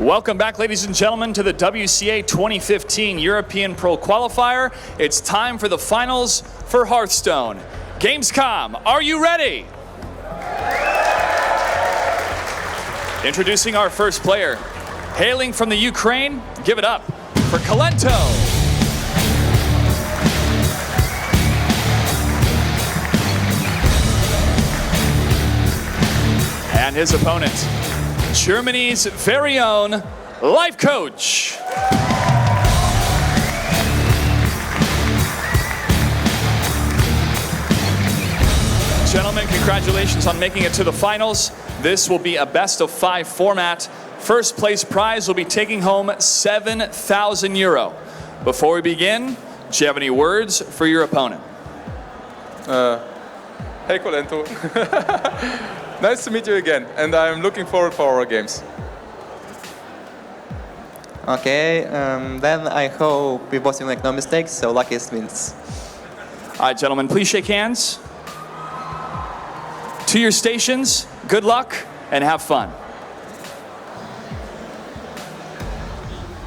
Welcome back, ladies and gentlemen, to the WCA 2015 European Pro Qualifier. It's time for the finals for Hearthstone. Gamescom, are you ready? Introducing our first player. Hailing from the Ukraine, give it up for Kolento. And his opponent, Germany's very own Lifecoach. Gentlemen, congratulations on making it to the finals. This will be a best-of-5 format. First place prize will be taking home €7,000. Before we begin, do you have any words for your opponent? Hey Kolento. Nice to meet you again, and I'm looking forward for our games. Okay, then I hope we both make no mistakes, so luckiest wins. All right, gentlemen, please shake hands. To your stations, good luck, and have fun.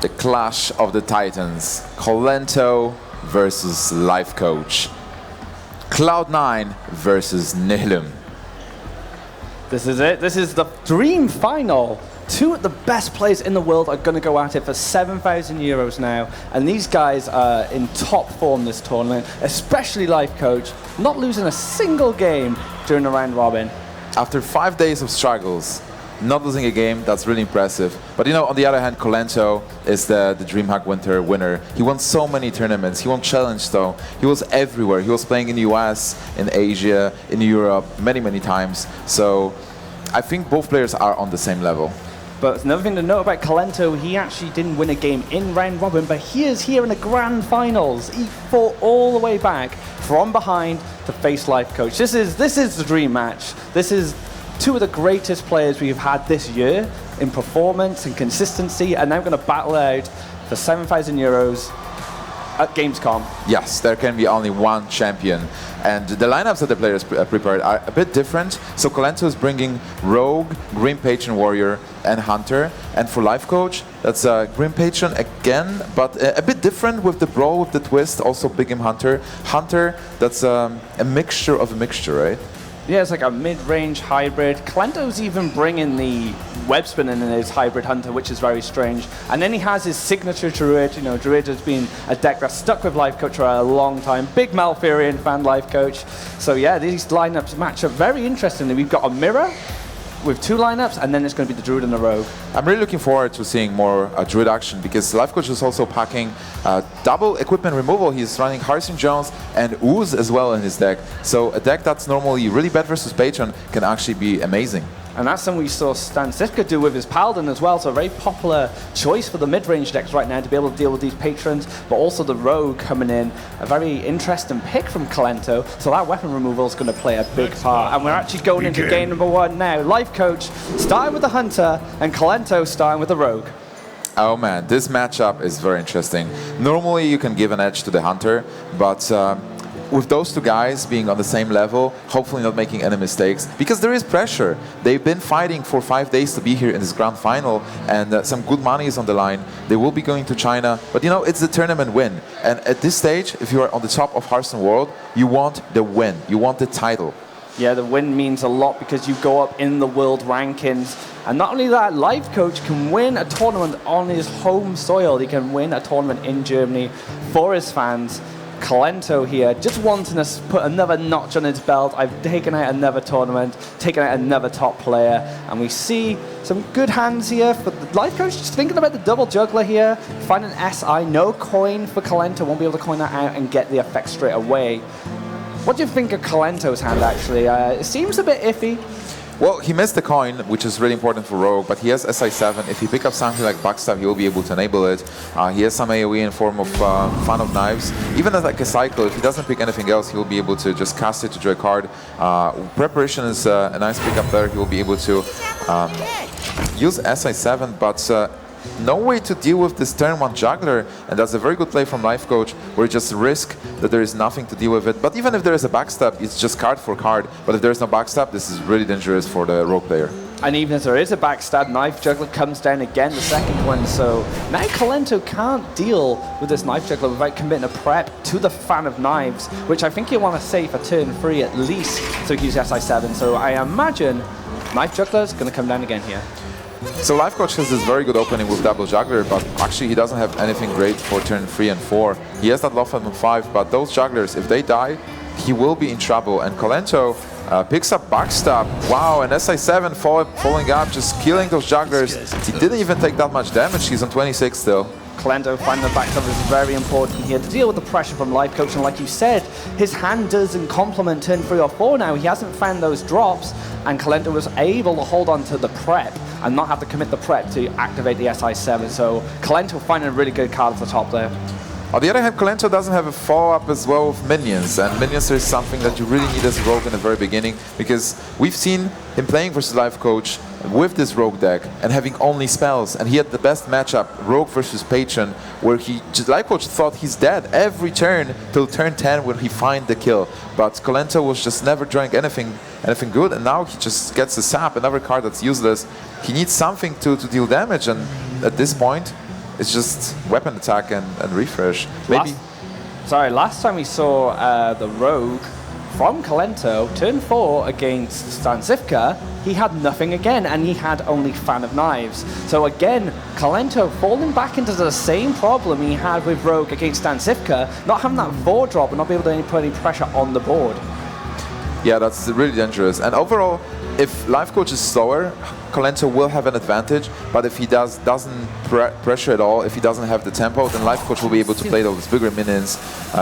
The clash of the titans, Kolento versus Lifecoach. Cloud9 versus Nihilum. This is it. This is the dream final. Two of the best players in the world are going to go at it for €7,000 now. And these guys are in top form this tournament, especially Lifecoach, not losing a single game during the round robin. After 5 days of struggles, not losing a game, that's really impressive. But you know, on the other hand, Kolento is the DreamHack Winter winner. He won so many tournaments. He won Challenge though. He was everywhere. He was playing in the US, in Asia, in Europe, many, many times. So I think both players are on the same level. But another thing to note about Kolento, he actually didn't win a game in round robin, but he is here in the grand finals. He fought all the way back from behind to face Lifecoach. This is the dream match. This is two of the greatest players we've had this year in performance and consistency, and now going to battle out for €7,000 at Gamescom. Yes, there can be only one champion. And the lineups that the players prepared are a bit different. So Kolento is bringing Rogue, Grim Patron Warrior, and Hunter. And for Lifecoach, that's Grim Patron again, but a bit different with the Brawl, with the twist, also Big M Hunter. Hunter, that's a mixture of a mixture, right? Yeah, it's like a mid-range hybrid. Kolento's even bringing the web spinning in his hybrid hunter, which is very strange. And then he has his signature Druid. You know, Druid has been a deck that's stuck with Lifecoach for a long time. Big Malfurion fan, Lifecoach. So yeah, these lineups match up very interestingly. We've got a mirror with two lineups, and then it's going to be the Druid and the Rogue. I'm really looking forward to seeing more Druid action, because Lifecoach is also packing double equipment removal. He's running Hearthstone Jones and Ooze as well in his deck. So a deck that's normally really bad versus Patron can actually be amazing. And that's something we saw Stan Sifka do with his Paladin as well, so a very popular choice for the mid-range decks right now to be able to deal with these patrons, but also the Rogue coming in, a very interesting pick from Kolento, so that weapon removal is going to play a big part. And we're actually going into game number one now. Lifecoach starting with the Hunter, and Kolento starting with the Rogue. Oh man, this matchup is very interesting. Normally you can give an edge to the Hunter, but with those two guys being on the same level, hopefully not making any mistakes, because there is pressure. They've been fighting for 5 days to be here in this grand final, and some good money is on the line. They will be going to China, but you know, it's the tournament win. And at this stage, if you are on the top of Hearthstone World, you want the win, you want the title. Yeah, the win means a lot because you go up in the world rankings. And not only that, Lifecoach can win a tournament on his home soil. He can win a tournament in Germany for his fans. Kolento here, just wanting to put another notch on his belt. I've taken out another tournament, taken out another top player, and we see some good hands here for the Lifecoach. Just thinking about the double juggler here, find an SI, no coin for Kolento, won't be able to coin that out and get the effect straight away. What do you think of Kolento's hand actually? It seems a bit iffy. Well, he missed the coin, which is really important for Rogue, but he has SI7. If he picks up something like Backstab, he will be able to enable it. He has some AoE in form of Fan of Knives. Even as like a cycle, if he doesn't pick anything else, he will be able to just cast it to draw a card. Preparation is a nice pickup there. He will be able to use SI7, but no way to deal with this turn 1 juggler, and that's a very good play from Lifecoach, where you just risk that there is nothing to deal with it. But even if there is a backstab, it's just card for card. But if there is no backstab, this is really dangerous for the rogue player. And even if there is a backstab, Knife Juggler comes down again, the second one. So now Kolento can't deal with this Knife Juggler without committing a prep to the Fan of Knives, which I think he'll want to save for turn 3 at least, so he can use SI7. So I imagine Knife Juggler's going to come down again here. So Lifecoach has this very good opening with double juggler, but actually he doesn't have anything great for turn 3 and 4. He has that Lothar on 5, but those jugglers, if they die, he will be in trouble. And Kolento picks up backstab. Wow, and SI7 following up, just killing those jugglers. He didn't even take that much damage. He's on 26 still. Kolento finding the backstab is very important here to deal with the pressure from Lifecoach, and like you said, his hand doesn't complement turn 3 or 4 now. He hasn't found those drops, and Kolento was able to hold on to the prep and not have to commit the prep to activate the SI7. So Kolento finding a really good card at the top there. On the other hand, Kolento doesn't have a follow-up as well with minions, and minions is something that you really need as a rogue in the very beginning, because we've seen him playing versus Lifecoach with this rogue deck and having only spells, and he had the best matchup, rogue versus patron, where Lifecoach thought he's dead every turn till turn 10 when he find the kill, but Kolento was just never drawing anything good, and now he just gets a sap, another card that's useless. He needs something to deal damage, and at this point it's just weapon attack and refresh. Maybe. Last time we saw the rogue from Kolento, turn 4 against Stancifka, he had nothing again, and he had only Fan of Knives. So again, Kolento falling back into the same problem he had with rogue against Stancifka, not having that 4 drop and not be able to put any pressure on the board. Yeah, that's really dangerous. And overall, if Lifecoach is slower, Kolento will have an advantage, but if he doesn't pressure at all, if he doesn't have the tempo, then Lifecoach will be able to play those bigger minions.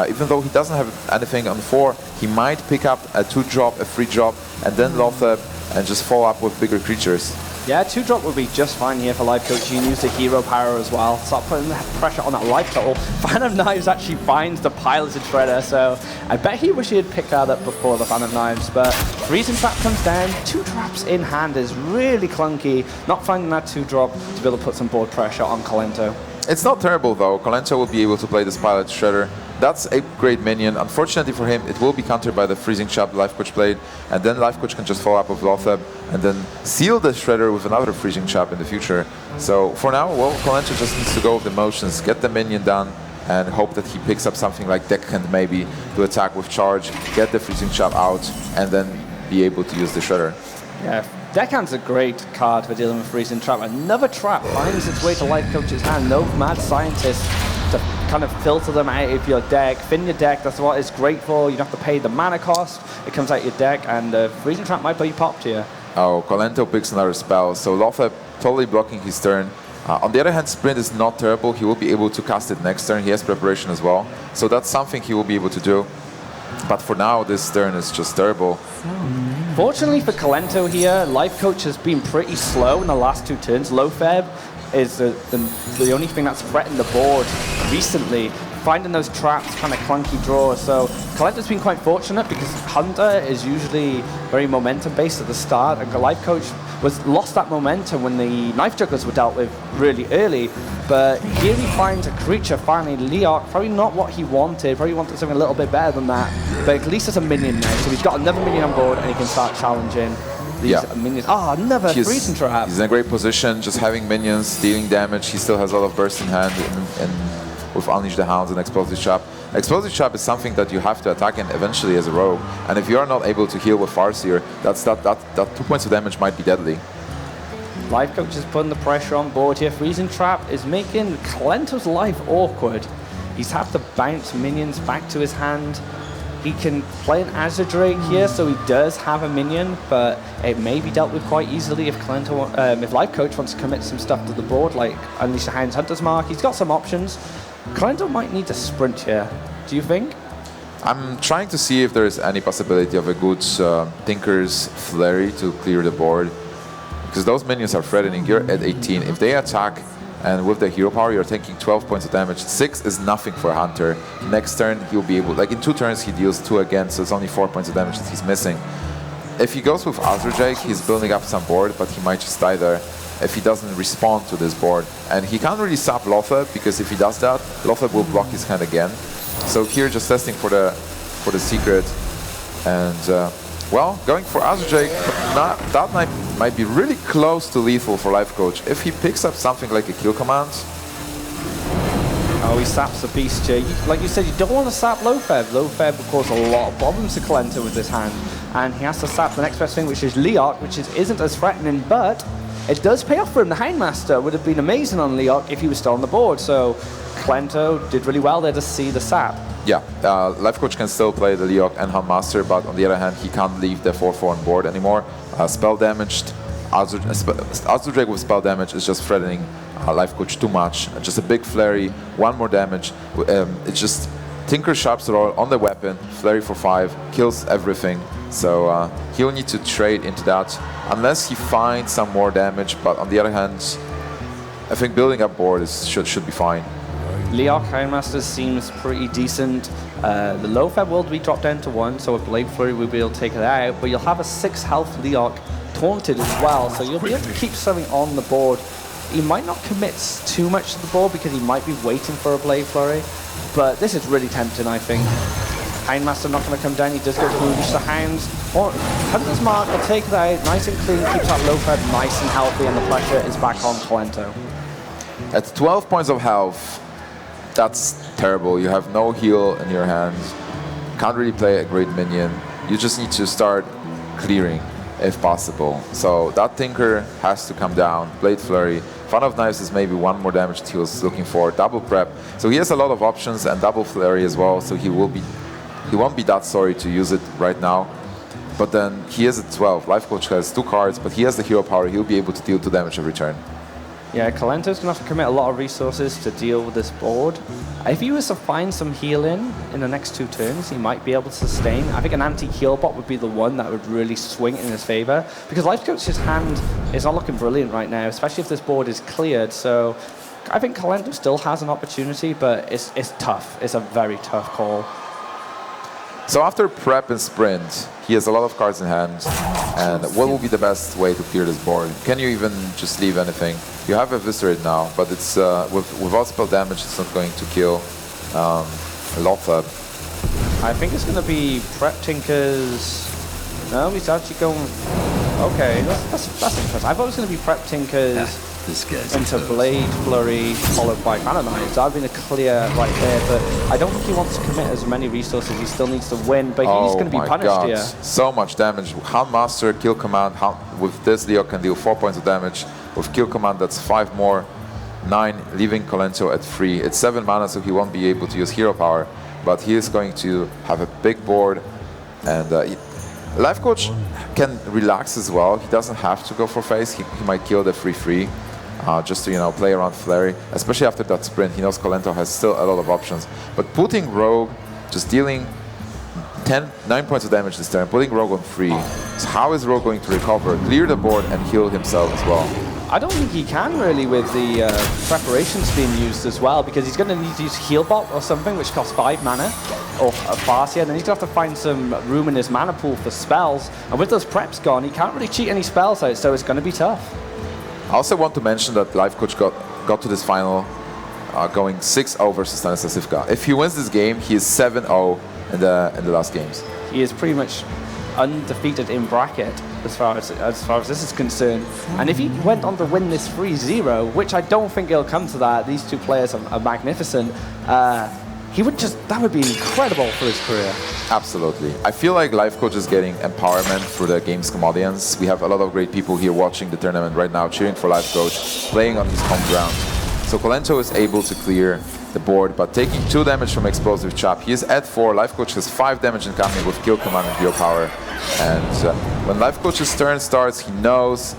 Even though he doesn't have anything on 4, he might pick up a 2-drop, a 3-drop, and then Lothar and just follow up with bigger creatures. Yeah, 2-drop would be just fine here for Lifecoach. You can use the hero power as well. Start putting that pressure on that life total. Fan of Knives actually finds the piloted Shredder, so I bet he wish he had picked that up before the Fan of Knives. But Freezing Trap comes down. 2 traps in hand is really clunky. Not finding that 2-drop to be able to put some board pressure on Kolento. It's not terrible though. Kolento will be able to play this pilot Shredder. That's a great minion. Unfortunately for him, it will be countered by the Freezing Trap Lifecoach played, and then Lifecoach can just follow up with Lothar and then seal the Shredder with another Freezing Trap in the future. So for now, well, Kolento just needs to go with the motions, get the minion done, and hope that he picks up something like Deckhand maybe to attack with charge, get the Freezing Trap out, and then be able to use the Shredder. Yeah, Deckhand's a great card for dealing with Freezing Trap. Another trap finds its way to Lifecoach's hand. No mad scientist to kind of filter them out of your deck. Thin your deck, that's what it's great for. You don't have to pay the mana cost. It comes out your deck, and Freezing Trap might play pop to you. Oh, Kolento picks another spell, so Lothar totally blocking his turn. On the other hand, Sprint is not terrible. He will be able to cast it next turn. He has preparation as well, so that's something he will be able to do. But for now, this turn is just terrible. Fortunately for Kolento here, Lifecoach has been pretty slow in the last 2 turns. Low-Feb is the only thing that's threatened the board recently. Finding those traps, kind of clunky draws. So Kolento's been quite fortunate because Hunter is usually very momentum-based at the start, and Lifecoach lost that momentum when the Knife Jugglers were dealt with really early. But here he finds a creature finally, Leok, probably not what he wanted, probably wanted something a little bit better than that, but at least it's a minion now, so he's got another minion on board and he can start challenging these minions. Oh, another Freezing Trap. He's in a great position, just having minions, dealing damage. He still has a lot of burst in hand and with Unleash the Hounds and Explosive Trap. Explosive Trap is something that you have to attack in eventually as a rogue, and if you are not able to heal with Farseer, that 2 points of damage might be deadly. Lifecoach is putting the pressure on board here. Freezing Trap is making Kolento's life awkward. He's had to bounce minions back to his hand. He can play an Azure Drake here, so he does have a minion, but it may be dealt with quite easily if Kolento, if Lifecoach wants to commit some stuff to the board, like Unleash the Hounds, Hunter's Mark. He's got some options. Kolento might need to sprint here. Do you think? I'm trying to see if there is any possibility of a good Tinker's Flurry to clear the board, because those minions are threatening. You're at 18. If they attack, and with the hero power, you're taking 12 points of damage. 6 is nothing for a Hunter. Next turn, he'll be able, like in 2 turns, he deals 2 again, so it's only 4 points of damage that he's missing. If he goes with Azure Drake, he's building up some board, but he might just die there if he doesn't respond to this board. And he can't really stop Lothar, because if he does that, Lothar will block his hand again. So here, just testing for the secret. And, well, going for Azure Drake, but that might might be really close to lethal for Lifecoach. If he picks up something like a kill command, oh, he saps the beast here. Like you said, you don't want to sap Lofeb. Lofeb will cause a lot of problems to Kolento with this hand. And he has to sap the next best thing, which is Leok, which isn't as threatening, but it does pay off for him. The Houndmaster would have been amazing on Leok if he was still on the board. So Kolento did really well there to see the sap. yeah, Lifecoach can still play the Leok and Houndmaster, but on the other hand, he can't leave the 4/4 on board anymore. Spell damaged, Azure with spell damage is just threatening Lifecoach too much. Just a big flurry, one more damage. It's just Tinker Sharps Roll on the weapon, flurry for 5, kills everything. So he'll need to trade into that unless he finds some more damage. But on the other hand, I think building up board should be fine. Leok Houndmaster seems pretty decent. The low fab will be dropped down to 1, so a Blade Flurry will be able to take it out, but you'll have a 6 health Leok taunted as well, so you'll be able to keep something on the board. He might not commit too much to the board because he might be waiting for a Blade Flurry, but this is really tempting, I think. Houndmaster not going to come down, he does go foolish. The Hounds, or Hunter's Mark will take it out, nice and clean, keeps that low fab nice and healthy, and the pressure is back on Kolento. At 12 points of health, that's terrible. You have no heal in your hand. Can't really play a great minion. You just need to start clearing if possible. So that Tinker has to come down. Blade Flurry. Fun of Knives is maybe one more damage that he was looking for. Double Prep. So he has a lot of options and Double Flurry as well. So he won't be that sorry to use it right now. But then he is at 12. Lifecoach has 2 cards, but he has the hero power. He'll be able to deal 2 damage every turn. Yeah, Kolento's going to have to commit a lot of resources to deal with this board. If he was to find some heal in the next 2 turns, he might be able to sustain. I think an anti-heal bot would be the one that would really swing in his favor, because Lifecoach's hand is not looking brilliant right now, especially if this board is cleared. So I think Kolento still has an opportunity, but it's tough. It's a very tough call. So after prep and sprint, he has a lot of cards in hand. And what will be the best way to clear this board? Can you even just leave anything? You have Eviscerate now, but it's without spell damage, it's not going to kill Lothab. I think it's going to be Prep Tinkers. No, he's actually going. Okay, that's interesting. I thought it was going to be Prep Tinkers into Blade Flurry followed by Knives. That would have been a clear right there, but I don't think he wants to commit as many resources. He still needs to win, but he's going to be punished here. So much damage. Houndmaster, kill command. With this, Leo can deal 4 points of damage. With kill command, that's 5 more. 9, leaving Kolento at 3. It's 7 mana, so he won't be able to use hero power, but he is going to have a big board. And Lifecoach can relax as well. He doesn't have to go for face. He might kill the 3/3. Just to play around Flurry, especially after that sprint. He knows Kolento has still a lot of options. But putting Rogue, just dealing 9 points of damage this turn, putting Rogue on 3. So how is Rogue going to recover, clear the board, and heal himself as well? I don't think he can really with the preparations being used as well, because he's going to need to use Healbot or something, which costs 5 mana, or a Farsia, and then he's going to have to find some room in his mana pool for spells. And with those preps gone, he can't really cheat any spells out, so it's going to be tough. I also want to mention that Lifecoach got to this final going 6-0 versus Stanislas Sivka. If he wins this game, he is 7-0 in the last games. He is pretty much undefeated in bracket as far as this is concerned. And if he went on to win this 3-0, which I don't think it'll come to that, these 2 players are magnificent, that would be incredible for his career. Absolutely. I feel like Lifecoach is getting empowerment for the gamescom audience. We have a lot of great people here watching the tournament right now, cheering for Lifecoach, playing on his home ground. So Kolento is able to clear the board, but taking 2 damage from Explosive Chop. He is at 4. Lifecoach has 5 damage incoming with kill command and hero power. And when Lifecoach's turn starts, he knows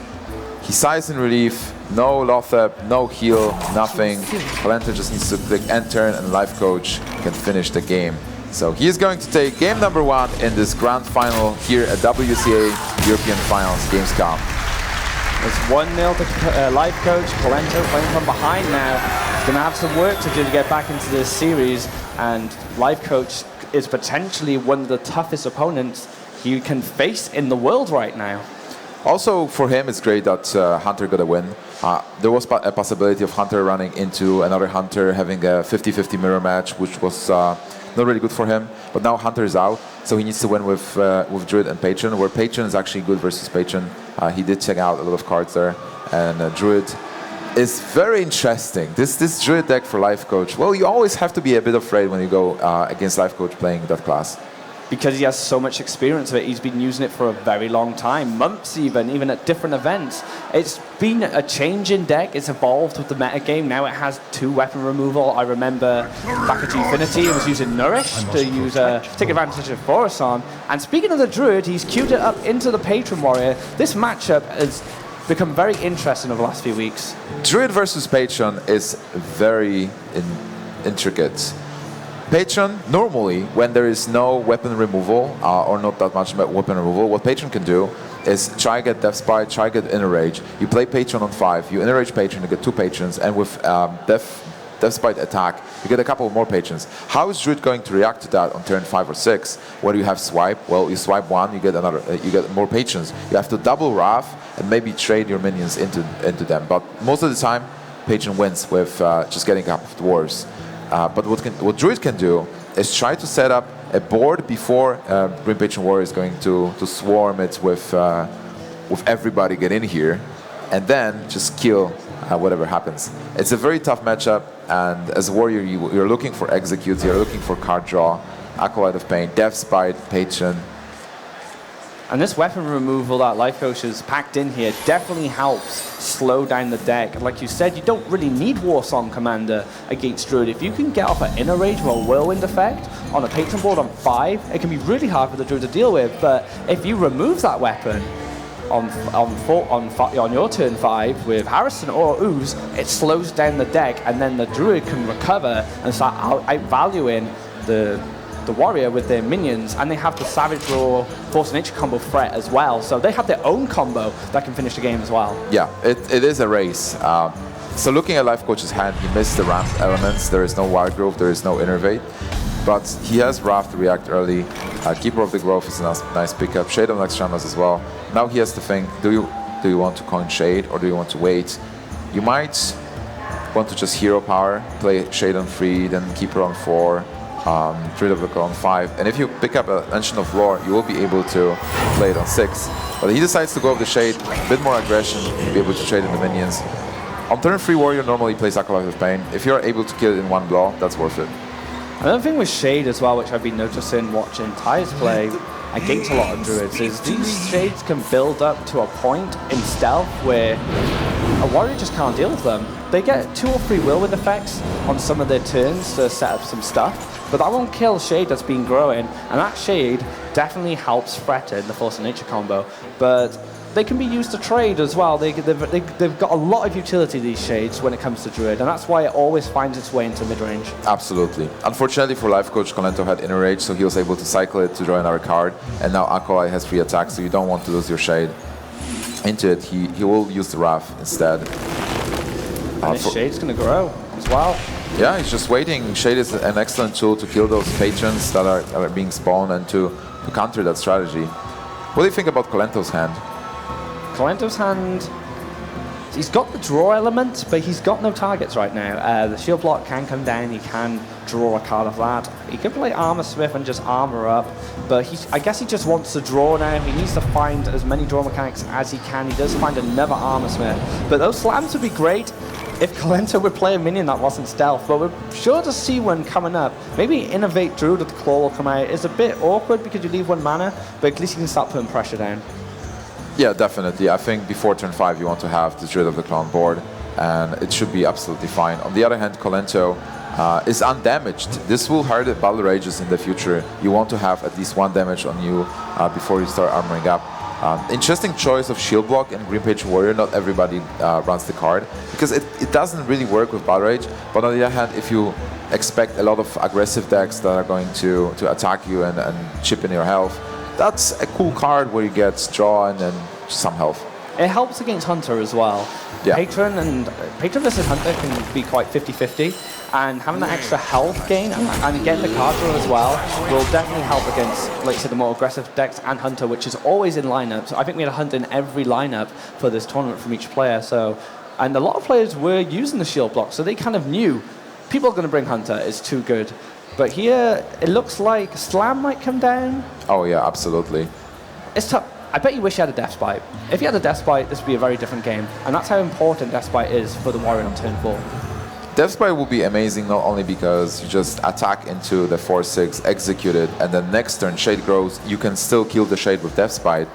he sighs in relief. No Lothab, no heal, nothing. Kolento just needs to click end turn and Lifecoach can finish the game. So he is going to take game number 1 in this grand final here at WCA European Finals Gamescom. It's 1-0 to Lifecoach. Kolento playing from behind now. He's going to have some work to do to get back into this series, and Lifecoach is potentially one of the toughest opponents he can face in the world right now. Also, for him, it's great that Hunter got a win. There was a possibility of Hunter running into another Hunter, having a 50-50 mirror match, which was not really good for him. But now Hunter is out, so he needs to win with Druid and Patron, where Patron is actually good versus Patron. He did check out a lot of cards there. And Druid is very interesting. This Druid deck for Lifecoach, well, you always have to be a bit afraid when you go against Lifecoach playing that class. Because he has so much experience of it, he's been using it for a very long time, months even at different events. It's been a change in deck, it's evolved with the meta game. Now it has 2 weapon removal. I remember back at Gfinity, it was using Nourish to take advantage of Forest-on. And speaking of the Druid, he's queued it up into the Patron Warrior. This matchup has become very interesting over the last few weeks. Druid versus Patron is very intricate. Patron, normally, when there is no weapon removal, or not that much weapon removal, what Patron can do is try get Death Spite, try get Inner Rage. You play Patron on 5, you Inner Rage Patron, you get 2 Patrons, and with Death Spite attack, you get a couple more Patrons. How is Druid going to react to that on turn 5 or 6? Where do you have Swipe? Well, you swipe 1, you get another, you get more Patrons. You have to double Wrath and maybe trade your minions into them. But most of the time, Patron wins with just getting a couple of Dwarves. But what Druid can do is try to set up a board before Green Patron Warrior is going to swarm it with everybody get in here, and then just kill whatever happens. It's a very tough matchup, and as a warrior, you're looking for executes, you're looking for card draw, Acolyte of Pain, Death Spite, Patron. And this weapon removal that Lifecoach has packed in here definitely helps slow down the deck. Like you said, you don't really need Warsong Commander against Druid. If you can get off an Inner Rage or a Whirlwind effect on a Patron board on 5, it can be really hard for the Druid to deal with. But if you remove that weapon on your turn 5 with Harrison or Ooze, it slows down the deck, and then the Druid can recover and start outvaluing the warrior with their minions, and they have the Savage Roar Force of Nature combo threat as well, so they have their own combo that can finish the game as well. Yeah, it is a race. So looking at Lifecoach's hand, he missed the ramp elements. There is no Wild Growth, there is no Innervate, but he has Wrath to react early. Keeper of the Grove is a nice pickup. Shade on Extremas as well. Now he has to think, do you want to coin Shade or do you want to wait? You might want to just hero power, play Shade on 3, then Keeper on 4, Druid of the Claw on 5, and if you pick up an Ancient of Lore, you will be able to play it on 6. But he decides to go with the Shade, a bit more aggression, to be able to trade in the minions. On turn 3, Warrior normally plays Acolyte of Pain. If you're able to kill it in one blow, that's worth it. Another thing with Shade as well, which I've been noticing watching Ty's play against a lot of Druids, is these Shades can build up to a point in stealth where a Warrior just can't deal with them. They get 2 or 3 Whirlwind effects on some of their turns to set up some stuff, but that won't kill Shade that's been growing, and that Shade definitely helps threaten the Force of Nature combo. But they can be used to trade as well. They've got a lot of utility, these Shades, when it comes to Druid, and that's why it always finds its way into mid-range. Absolutely. Unfortunately for Lifecoach, Kolento had Inner Rage, so he was able to cycle it to draw another card, and now Acolyte has free attack, so you don't want to lose your Shade into it. He will use the Wrath instead. And this Shade's going to grow as well. Yeah, he's just waiting. Shade is an excellent tool to kill those patrons that are being spawned and to counter that strategy. What do you think about Kolento's hand? Kolento's hand, he's got the draw element, but he's got no targets right now. The shield block can come down, he can draw a card of that. He could play Armor Smith and just armor up, but I guess he just wants to draw now. He needs to find as many draw mechanics as he can. He does find another Armor Smith, but those slams would be great if Kolento would play a minion that wasn't stealth, but we're sure to see one coming up. Maybe Innovate Druid with the Claw will come out. It's a bit awkward because you leave 1 mana, but at least you can start putting pressure down. Yeah, definitely. I think before turn 5 you want to have the Druid of the Claw on board, and it should be absolutely fine. On the other hand, Kolento is undamaged. This will hurt Battle Rages in the future. You want to have at least 1 damage on you before you start armoring up. Interesting choice of Shield Block and Green Page Warrior. Not everybody runs the card, because it doesn't really work with Battle Rage, but on the other hand, if you expect a lot of aggressive decks that are going to attack you and chip in your health, that's a cool card where you get draw and then some health. It helps against Hunter as well. Yeah. Patron versus Hunter can be quite 50-50, and having that extra health gain and getting the card draw as well will definitely help against, like I said, the more aggressive decks and Hunter, which is always in lineups. I think we had a Hunter in every lineup for this tournament from each player. So, and a lot of players were using the shield block, so they kind of knew people are going to bring Hunter. It's too good. But here, it looks like Slam might come down. Oh yeah, absolutely. It's tough. I bet you wish he had a Death Spite. If he had a Death Spite, this would be a very different game. And that's how important Death Spite is for the Warrior on turn 4. Death Spite will be amazing not only because you just attack into the 4-6, execute it, and then next turn Shade grows, you can still kill the Shade with Death Spite,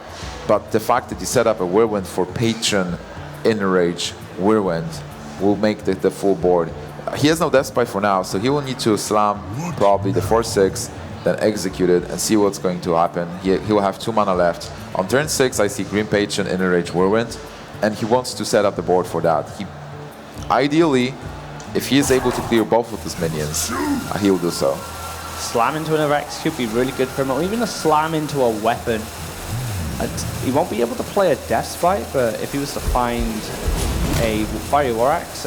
but the fact that you set up a Whirlwind for Patron, Enrage, Whirlwind will make the full board. He has no Death Spite for now, so he will need to slam probably the 4-6, then execute it and see what's going to happen. He will have 2 mana left. On turn 6, I see Green Patron, Enrage, Whirlwind, and he wants to set up the board for that. Ideally, if he is able to clear both of his minions, he will do so. Slam into an Rex could be really good for him, or even a slam into a weapon. He won't be able to play a Death Spite, but if he was to find a Fiery War Axe,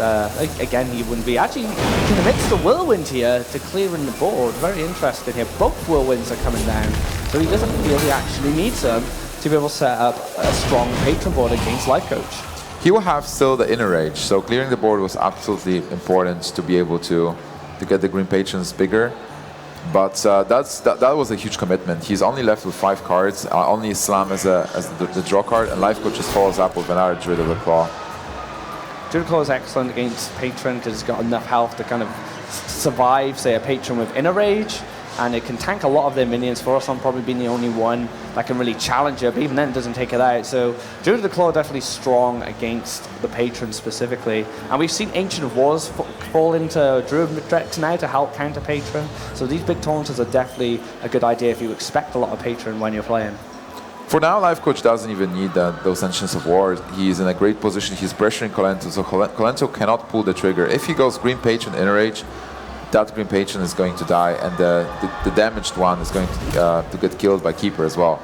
again, he wouldn't be. Actually, he commits the Whirlwind here to clearing the board. Very interesting here. Both Whirlwinds are coming down, so he doesn't feel he actually needs them to be able to set up a strong Patron board against Lifecoach. He will have still the Inner Rage, so clearing the board was absolutely important to be able to get the Green Patrons bigger. But that was a huge commitment. He's only left with 5 cards, only Slam as the draw card, and Lifecoach just follows up with another Druid of the Claw. Druid of the Claw is excellent against Patron because it's got enough health to kind of survive, say, a Patron with Inner Rage, and it can tank a lot of their minions. Force-on probably being the only one that can really challenge it, but even then it doesn't take it out. So Druid of the Claw definitely strong against the Patron specifically. And we've seen Ancient of Wars fall into Druid decks now to help counter Patron. So these big taunters are definitely a good idea if you expect a lot of Patron when you're playing. For now, Lifecoach doesn't even need those Ancients of War. He's in a great position. He's pressuring Kolento, so Kolento cannot pull the trigger. If he goes Green Patron, Inner Rage, that Green Patron is going to die, and the damaged one is going to get killed by Keeper as well.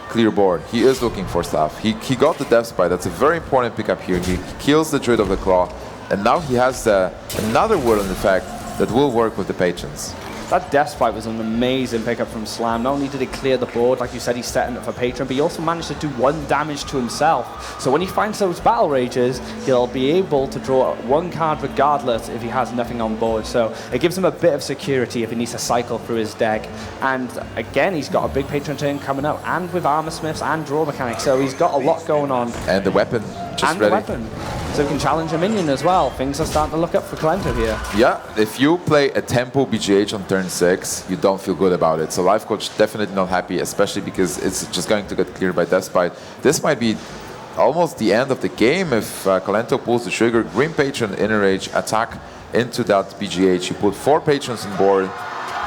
Clear board. He is looking for stuff. He got the Death Spite. That's a very important pickup here. He kills the Druid of the Claw, and now he has another Whirlwind effect that will work with the Patrons. That Death Spite was an amazing pickup from Slam. Not only did he clear the board, like you said, he's setting up for Patron, but he also managed to do 1 damage to himself. So when he finds those Battle Rages, he'll be able to draw 1 card regardless if he has nothing on board. So it gives him a bit of security if he needs to cycle through his deck. And again, he's got a big Patron turn coming up, and with Armor Smiths and Draw Mechanics, so he's got a lot going on. And the weapon just ready. The weapon. So he can challenge a minion as well. Things are starting to look up for Kolento here. Yeah, if you play a tempo BGH on turn 6, you don't feel good about it. So Lifecoach definitely not happy, especially because it's just going to get cleared by Death Spite. This might be almost the end of the game if Kolento pulls the trigger. Green Patron, Inner Rage, attack into that BGH. You put 4 Patrons on board,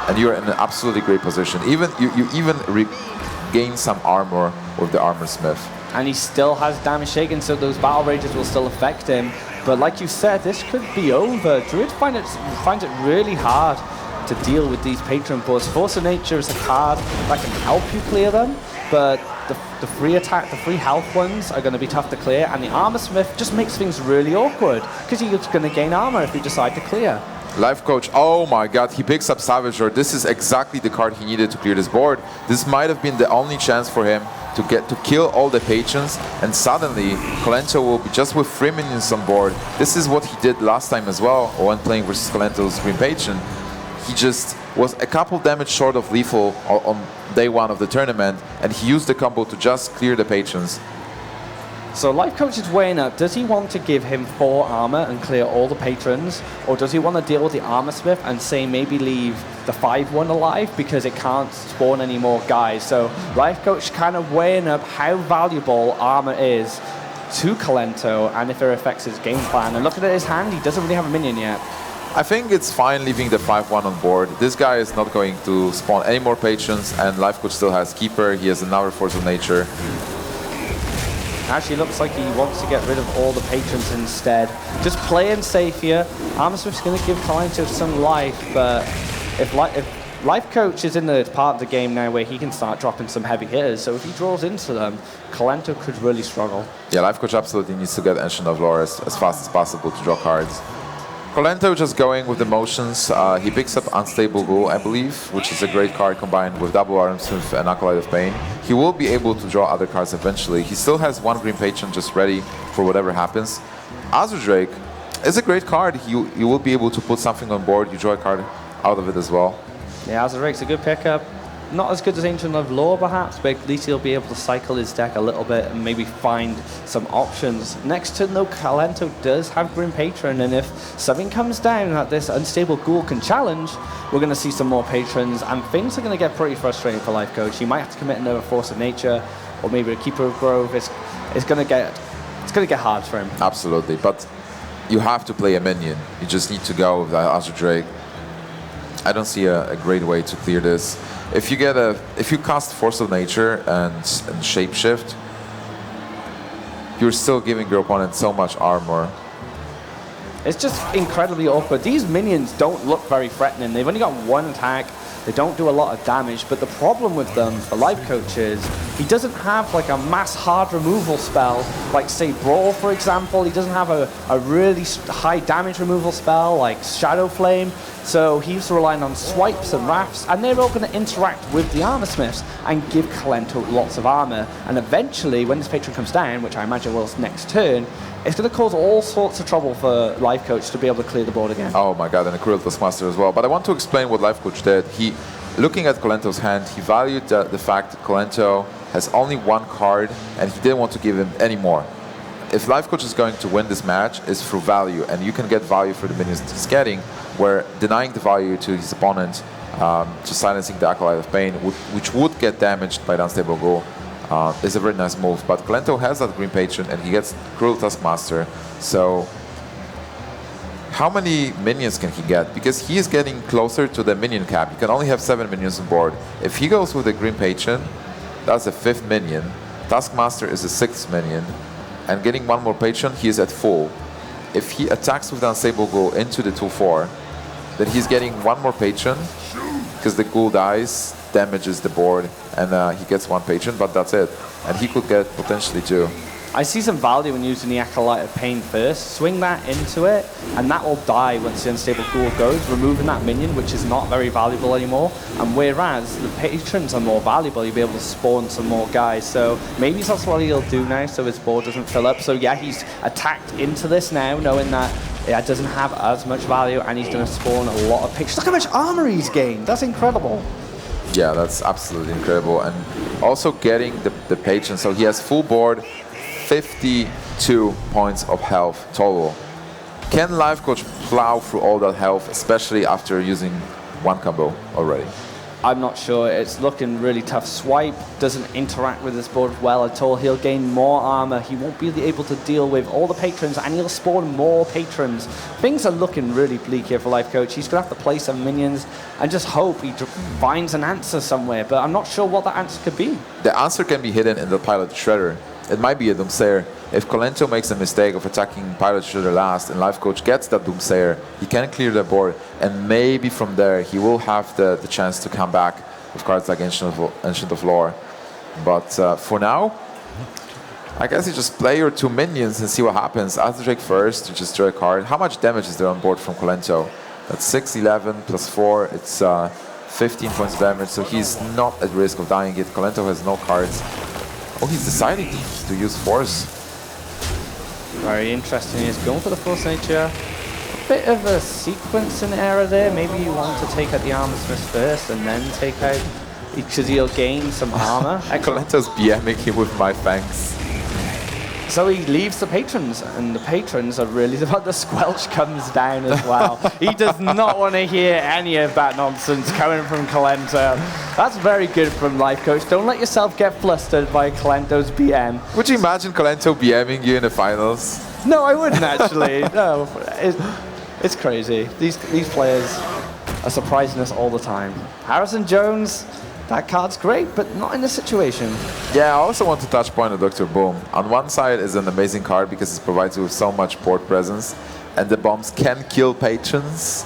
and you're in an absolutely great position. You even regain some armor with the Armor Smith. And he still has damage shaken, so those Battle Rages will still affect him. But like you said, this could be over. Druid finds it really hard to deal with these Patron boards. Force of Nature is a card that can help you clear them, but the free attack, the free health ones are going to be tough to clear, and the Armor Smith just makes things really awkward, because you're going to gain armor if you decide to clear. Lifecoach, oh my god, he picks up Savager. This is exactly the card he needed to clear this board. This might have been the only chance for him to kill all the Patrons, and suddenly Kolento will be just with 3 minions on board. This is what he did last time as well when playing versus Kolento's Green Patron. He just was a couple damage short of lethal on day 1 of the tournament, and he used the combo to just clear the Patrons. So Lifecoach is weighing up, does he want to give him 4 armor and clear all the Patrons, or does he want to deal with the Armor Smith and say maybe leave the 5-1 alive because it can't spawn any more guys? So Lifecoach kind of weighing up how valuable armor is to Kolento and if it affects his game plan. And looking at his hand, he doesn't really have a minion yet. I think it's fine leaving the 5-1 on board. This guy is not going to spawn any more Patrons, and Lifecoach still has Keeper. He has another Force of Nature. Actually looks like he wants to get rid of all the Patrons instead. Just playing safe here. Armor Smith's going to give Kolento some life, but if Lifecoach is in the part of the game now where he can start dropping some heavy hitters, so if he draws into them, Kolento could really struggle. Yeah, Lifecoach absolutely needs to get Ancient of Lore as fast as possible to draw cards. Kolento just going with the motions. He picks up Unstable Ghoul, I believe, which is a great card combined with Double Arm Smith and Acolyte of Pain. He will be able to draw other cards eventually. He still has 1 Green Patron just ready for whatever happens. Azure Drake is a great card. You will be able to put something on board. You draw a card out of it as well. Yeah, Azure Drake's a good pickup. Not as good as Ancient of Lore, perhaps, but at least he'll be able to cycle his deck a little bit and maybe find some options. Next turn, though, Kolento does have Grim Patron, and if something comes down that this Unstable Ghoul can challenge, we're going to see some more Patrons, and things are going to get pretty frustrating for Lifecoach. You might have to commit another Force of Nature, or maybe a Keeper of Grove. It's going to get hard for him. Absolutely, but you have to play a minion. You just need to go with that Azure Drake. I don't see a great way to clear this. If you cast Force of Nature and Shapeshift, you're still giving your opponent so much armor. It's just incredibly awkward. These minions don't look very threatening. They've only got one attack. They don't do a lot of damage, but the problem with them for Lifecoach is he doesn't have like a mass hard removal spell, like say Brawl, for example. He doesn't have a really high damage removal spell like Shadow Flame, so he's relying on swipes and rafts, and they're all going to interact with the armor smiths and give Kolento lots of armor. And eventually, when this patron comes down, which I imagine will next turn, it's going to cause all sorts of trouble for Lifecoach to be able to clear the board again. Oh my god, and a Cruel Taskmaster as well. But I want to explain what Lifecoach did. Looking at Kolento's hand, he valued the fact that Kolento has only one card, and he didn't want to give him any more. If Lifecoach is going to win this match, it's through value, and you can get value for the minions that he's getting, where denying the value to his opponent, just silencing the Acolyte of Pain, which would get damaged by the Unstable Ghoul, is a very nice move. But Kolento has that Green Patron, and he gets Cruel Taskmaster, so how many minions can he get? Because he is getting closer to the minion cap. You can only have 7 minions on board. If he goes with the Green Patron, that's a 5th minion. Taskmaster is a 6th minion. And getting one more patron, he is at full. If he attacks with the Unstable Ghoul into the 2/4, then he's getting one more patron, because the ghoul dies, damages the board, and he gets one patron, but that's it. And he could get potentially 2. I see some value in using the Acolyte of Pain first. Swing that into it, and that will die once the Unstable Ghoul goes, removing that minion, which is not very valuable anymore. And whereas the patrons are more valuable, you'll be able to spawn some more guys. So maybe that's what he'll do now, so his board doesn't fill up. So yeah, he's attacked into this now, knowing that it doesn't have as much value, and he's going to spawn a lot of patrons. Look how much armor he's gained. That's incredible. Yeah, that's absolutely incredible. And also getting the patron, so he has full board, 52 points of health total. Can Lifecoach plow through all that health, especially after using one combo already? I'm not sure. It's looking really tough. Swipe doesn't interact with this board well at all. He'll gain more armor. He won't be able to deal with all the patrons, and he'll spawn more patrons. Things are looking really bleak here for Lifecoach. He's going to have to play some minions and just hope he finds an answer somewhere, but I'm not sure what that answer could be. The answer can be hidden in the Pilot Shredder. It might be a Doomsayer. If Kolento makes a mistake of attacking Pilot Shredder last and Lifecoach gets that Doomsayer, he can clear the board, and maybe from there he will have the chance to come back with cards like Ancient of Lore. But for now, I guess you just play your 2 minions and see what happens. Azure Drake first, you just draw a card. How much damage is there on board from Kolento? That's 6, 11, plus 4, it's 15 points of damage, so he's not at risk of dying yet. Kolento has no cards. Oh, he's deciding to use Force. Very interesting. He's going for the Force Nature. A bit of a sequencing error there. Maybe you want to take out the Armor Smith first and then take out, because he'll gain some armor. Kolento's BMing him with my fangs. So he leaves the patrons, and the patrons are really about the squelch comes down as well. He does not want to hear any of that nonsense coming from Kolento. That's very good from Lifecoach. Don't let yourself get flustered by Kolento's BM. Would you imagine Kolento BMing you in the finals? No, I wouldn't actually. No, it's crazy. These players are surprising us all the time. Harrison Jones, that card's great, but not in this situation. Yeah, I also want to touch point on Dr. Boom. On one side is an amazing card because it provides you with so much board presence, and the bombs can kill patrons.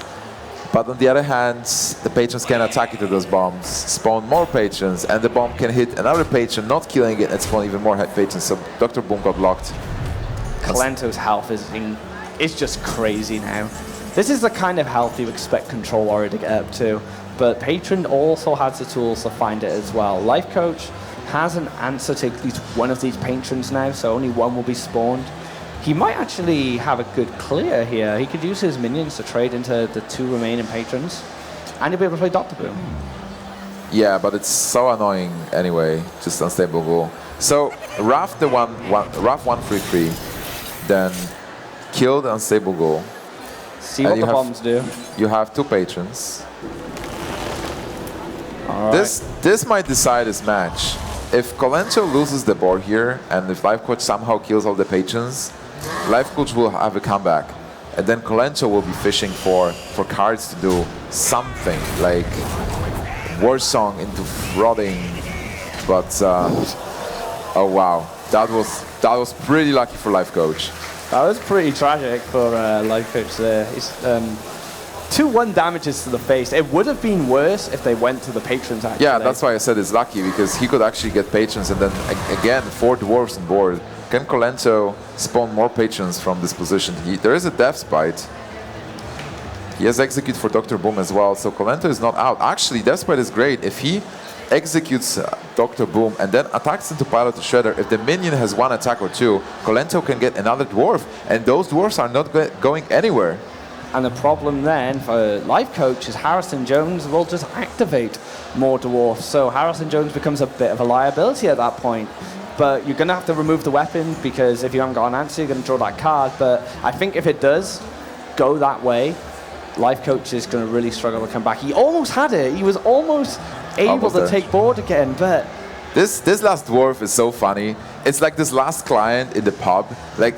But on the other hand, the patrons can attack into those bombs, spawn more patrons, and the bomb can hit another patron, not killing it, and spawn even more patrons. So Dr. Boom got blocked. Kolento's health is just crazy now. This is the kind of health you expect Control Warrior to get up to. But Patron also has the tools to find it as well. Lifecoach has an answer to at least one of these patrons now, so only one will be spawned. He might actually have a good clear here. He could use his minions to trade into the 2 remaining patrons, and he'll be able to play Dr. Boom. Yeah, but it's so annoying anyway. Just unstable goal. So Raf 133, then kill the unstable goal. See what the bombs do. You have 2 patrons. All right. This might decide this match. If Kolento loses the board here, and if Lifecoach somehow kills all the patrons, Lifecoach will have a comeback. And then Kolento will be fishing for cards to do something, like War Song into Rotting. But, oh wow, that was pretty lucky for Lifecoach. That was pretty tragic for Lifecoach there. It's 2-1 damages to the face. It would have been worse if they went to the patrons, actually. Yeah, that's why I said it's lucky, because he could actually get patrons, and then again 4 dwarves on board. Can Kolento spawn more patrons from this position? There is a Death's Bite. He has execute for Dr. Boom as well, so Kolento is not out. Actually, Death's Bite is great. If he executes Dr. Boom and then attacks into Pilot to Shredder, if the minion has 1 attack or 2, Kolento can get another dwarf, and those dwarfs are not going anywhere. And the problem then for Lifecoach is Harrison Jones will just activate more dwarfs. So Harrison Jones becomes a bit of a liability at that point. But you're going to have to remove the weapon, because if you haven't got an answer, you're going to draw that card. But I think if it does go that way, Lifecoach is going to really struggle to come back. He almost had it. He was almost able to take board again, but... This last dwarf is so funny. It's like this last client in the pub. Like,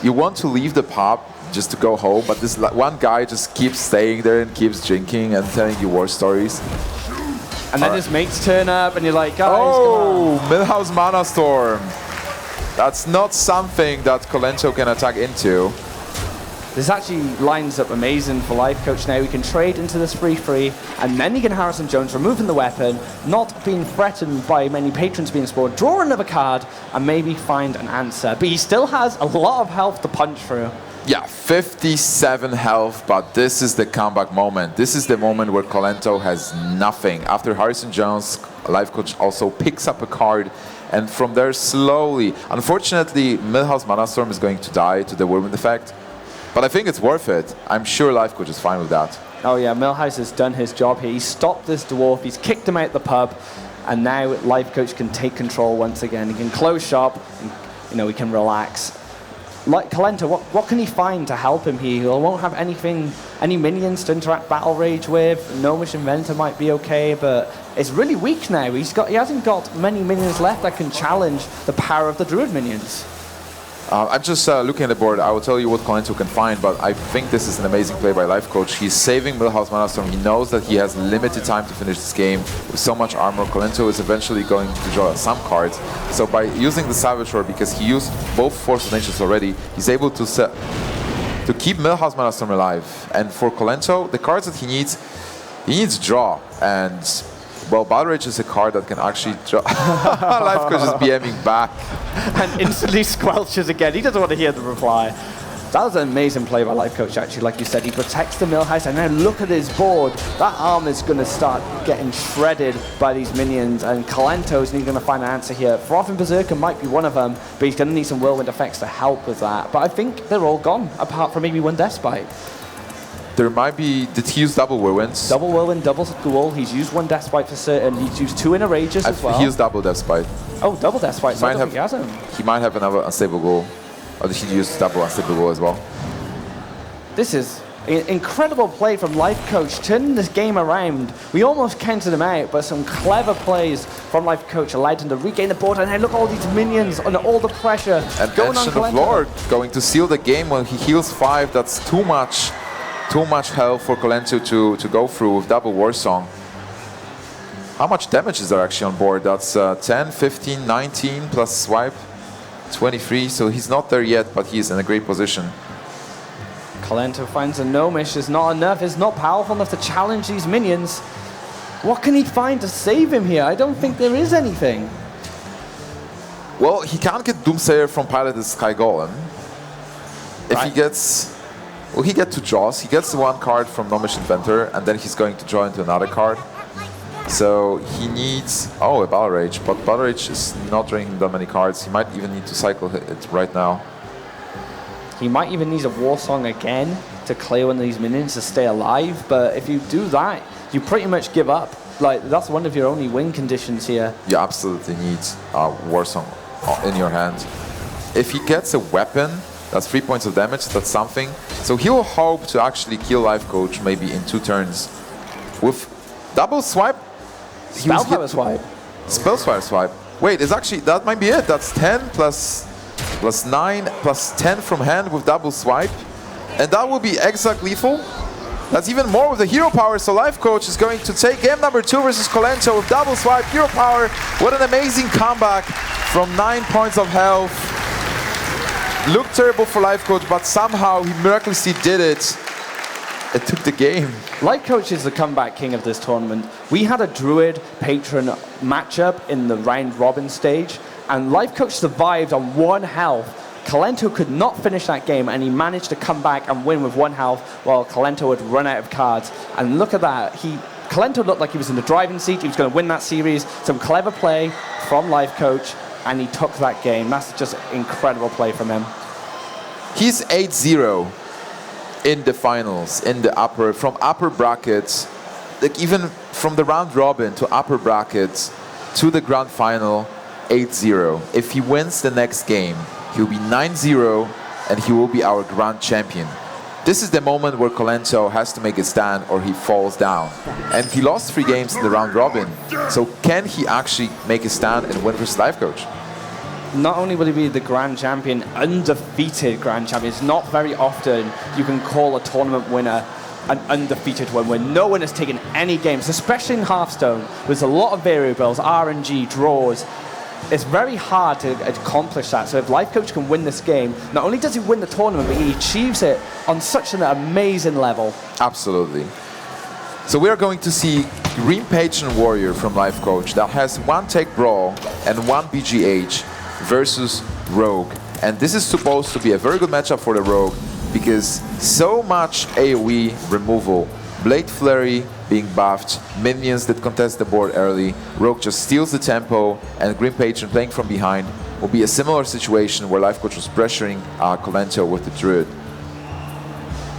you want to leave the pub just to go home, but this one guy just keeps staying there and keeps drinking and telling you war stories. And then his mates turn up and you're like, guys, oh, Millhouse Mana Storm. That's not something that Kolento can attack into. This actually lines up amazing for Lifecoach now. He can trade into this 3-3, and then he can Harrison Jones, removing the weapon, not being threatened by many patrons being spawned, draw another card, and maybe find an answer. But he still has a lot of health to punch through. Yeah, 57 health, but this is the comeback moment. This is the moment where Kolento has nothing. After Harrison Jones, Lifecoach also picks up a card, and from there slowly, unfortunately, Millhouse Mana Storm is going to die to the Whirlwind effect, but I think it's worth it. I'm sure Lifecoach is fine with that. Oh yeah, Millhouse has done his job here. He's stopped this dwarf, he's kicked him out the pub, and now Lifecoach can take control once again. He can close shop, and, he can relax. Like Kolento, what can he find to help him here? He won't have any minions to interact Battle Rage with. Gnomish Inventor might be okay, but it's really weak now. He hasn't got many minions left that can challenge the power of the Druid minions. I'm just looking at the board. I will tell you what Kolento can find, but I think this is an amazing play by Lifecoach. He's saving Millhouse Mana Storm. He knows that he has limited time to finish this game. With so much armor, Kolento is eventually going to draw some cards. So by using the Savage Roar, because he used both Force of Natures already, he's able to keep Millhouse Mana Storm alive. And for Kolento, the cards that he needs draw. And well, Battle Rage is a card that can actually draw. Lifecoach is BMing back. And instantly squelches again. He doesn't want to hear the reply. That was an amazing play by Lifecoach, actually. Like you said, he protects the Millhouse, and now look at his board. That arm is going to start getting shredded by these minions, and Kolento's going to find an answer here. Frothing Berserker might be one of them, but he's going to need some Whirlwind effects to help with that. But I think they're all gone, apart from maybe one Death Spite. There might be... Did he use double Whirlwinds? Double Whirlwind, double Ghoul. He's used one Death Spite for certain. He's used 2 Inner Rages as well. He used double Death Spite. Oh, double Death Spite. So I don't think he has him. He might have another Unstable Ghoul. Or did he use double Unstable Ghoul as well? This is an incredible play from Lifecoach, turning this game around. We almost counted him out, but some clever plays from Lifecoach allowed him to regain the board. And now look at all these minions under all the pressure. And going on Ancient of Lord going to seal the game when he heals 5. That's too much health for Kolento to go through with double War Song. How much damage is there actually on board? That's 10, 15, 19 plus swipe, 23. So he's not there yet, but he's in a great position. Kolento finds a Gnomish. It's not enough. It's not powerful enough to challenge these minions. What can he find to save him here? I don't think there is anything. Well, he can't get Doomsayer from Piloted Sky Golem. If he gets... Well, he gets 2 draws. He gets 1 card from Gnomish Inventor, and then he's going to draw into another card. So he needs... Oh, a Battle Rage. But Battle Rage is not drawing that many cards. He might even need to cycle it right now. He might even need a War Song again to clear one of these minions to stay alive. But if you do that, you pretty much give up. like that's one of your only win conditions here. You absolutely need WarSong in your hand. If he gets a weapon, that's 3 points of damage, that's something. So he'll hope to actually kill Lifecoach maybe in 2 turns. With double swipe, Spellfire swipe. Spellfire swipe. Wait, it's actually, that might be it. That's 10 plus 9 plus 10 from hand with double swipe. And that will be exec lethal. That's even more with the hero power, so Lifecoach is going to take game number 2 versus Kolento with double swipe, hero power. What an amazing comeback from 9 points of health. Looked terrible for Lifecoach, but somehow he miraculously did it. It took the game. Lifecoach is the comeback king of this tournament. We had a Druid Patron matchup in the round robin stage, and Lifecoach survived on 1 health. Kolento could not finish that game, and he managed to come back and win with 1 health while Kolento had run out of cards. And look at that. Kolento looked like he was in the driving seat. He was going to win that series. Some clever play from Lifecoach, and he took that game. That's just incredible play from him. He's 8-0 in the finals, from upper brackets, like even from the round robin to upper brackets to the grand final, 8-0. If he wins the next game, he'll be 9-0 and he will be our grand champion. This is the moment where Kolento has to make a stand or he falls down. And he lost 3 games in the round robin. So can he actually make a stand and win versus Lifecoach? Not only will he be the grand champion, undefeated grand champion. It's not very often you can call a tournament winner an undefeated one when no one has taken any games, especially in Hearthstone. There's a lot of variables, RNG, draws. It's very hard to accomplish that. So if Lifecoach can win this game, not only does he win the tournament, but he achieves it on such an amazing level. Absolutely. So we are going to see Green Patron Warrior from Lifecoach that has 1 Tech Brawl and 1 BGH versus Rogue. And this is supposed to be a very good matchup for the Rogue because so much AoE removal, Blade Flurry being buffed, minions that contest the board early, Rogue just steals the tempo, and Green Patron playing from behind will be a similar situation where Lifecoach was pressuring Kolento with the Druid.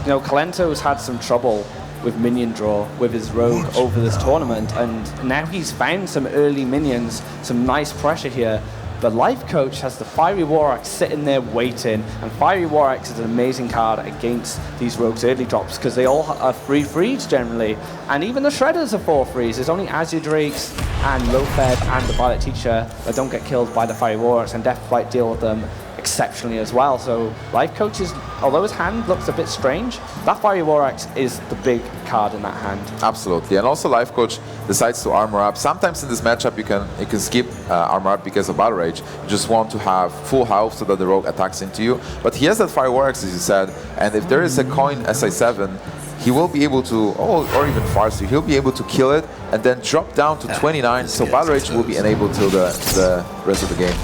You know, Kolento's had some trouble with minion draw with his Rogue over this tournament, and now he's found some early minions, some nice pressure here. But Lifecoach has the Fiery Warrax sitting there waiting, and Fiery Warrax is an amazing card against these Rogues early drops because they all are 3 frees generally, and even the Shredders are 4 frees. There's only Azure Drakes and Lofed and the Violet Teacher that don't get killed by the Fiery Warrax, and Death Flight deal with them exceptionally as well. So Lifecoach is, although his hand looks a bit strange, that Fiery Warrax is the big card in that hand. Absolutely, and also Lifecoach decides to armor up. Sometimes in this matchup you can skip armor up because of Battle Rage. You just want to have full health so that the Rogue attacks into you. But he has that Fire Warrax, as you said, and if there is a coin SI7, he will be able to, or even Farsi, he'll be able to kill it and then drop down to 29, so Battle Rage will be enabled till the rest of the game.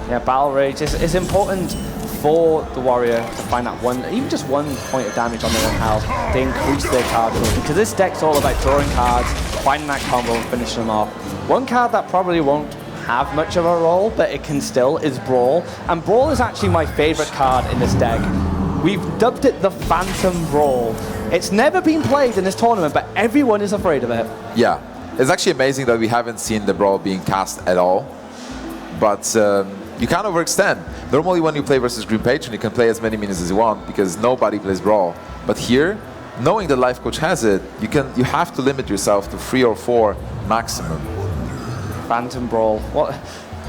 Yeah, Battle Rage is important for the Warrior to find that even just 1 point of damage on their own health. They increase their card pool, because this deck's all about drawing cards, finding that combo and finishing them off. One card that probably won't have much of a role, but it can still, is Brawl. And Brawl is actually my favorite card in this deck. We've dubbed it the Phantom Brawl. It's never been played in this tournament, but everyone is afraid of it. Yeah, it's actually amazing that we haven't seen the Brawl being cast at all. But you can't overextend. Normally when you play versus Green Patron, you can play as many minions as you want because nobody plays Brawl. But here, knowing that Lifecoach has it, you have to limit yourself to 3 or 4 maximum. Phantom Brawl. What?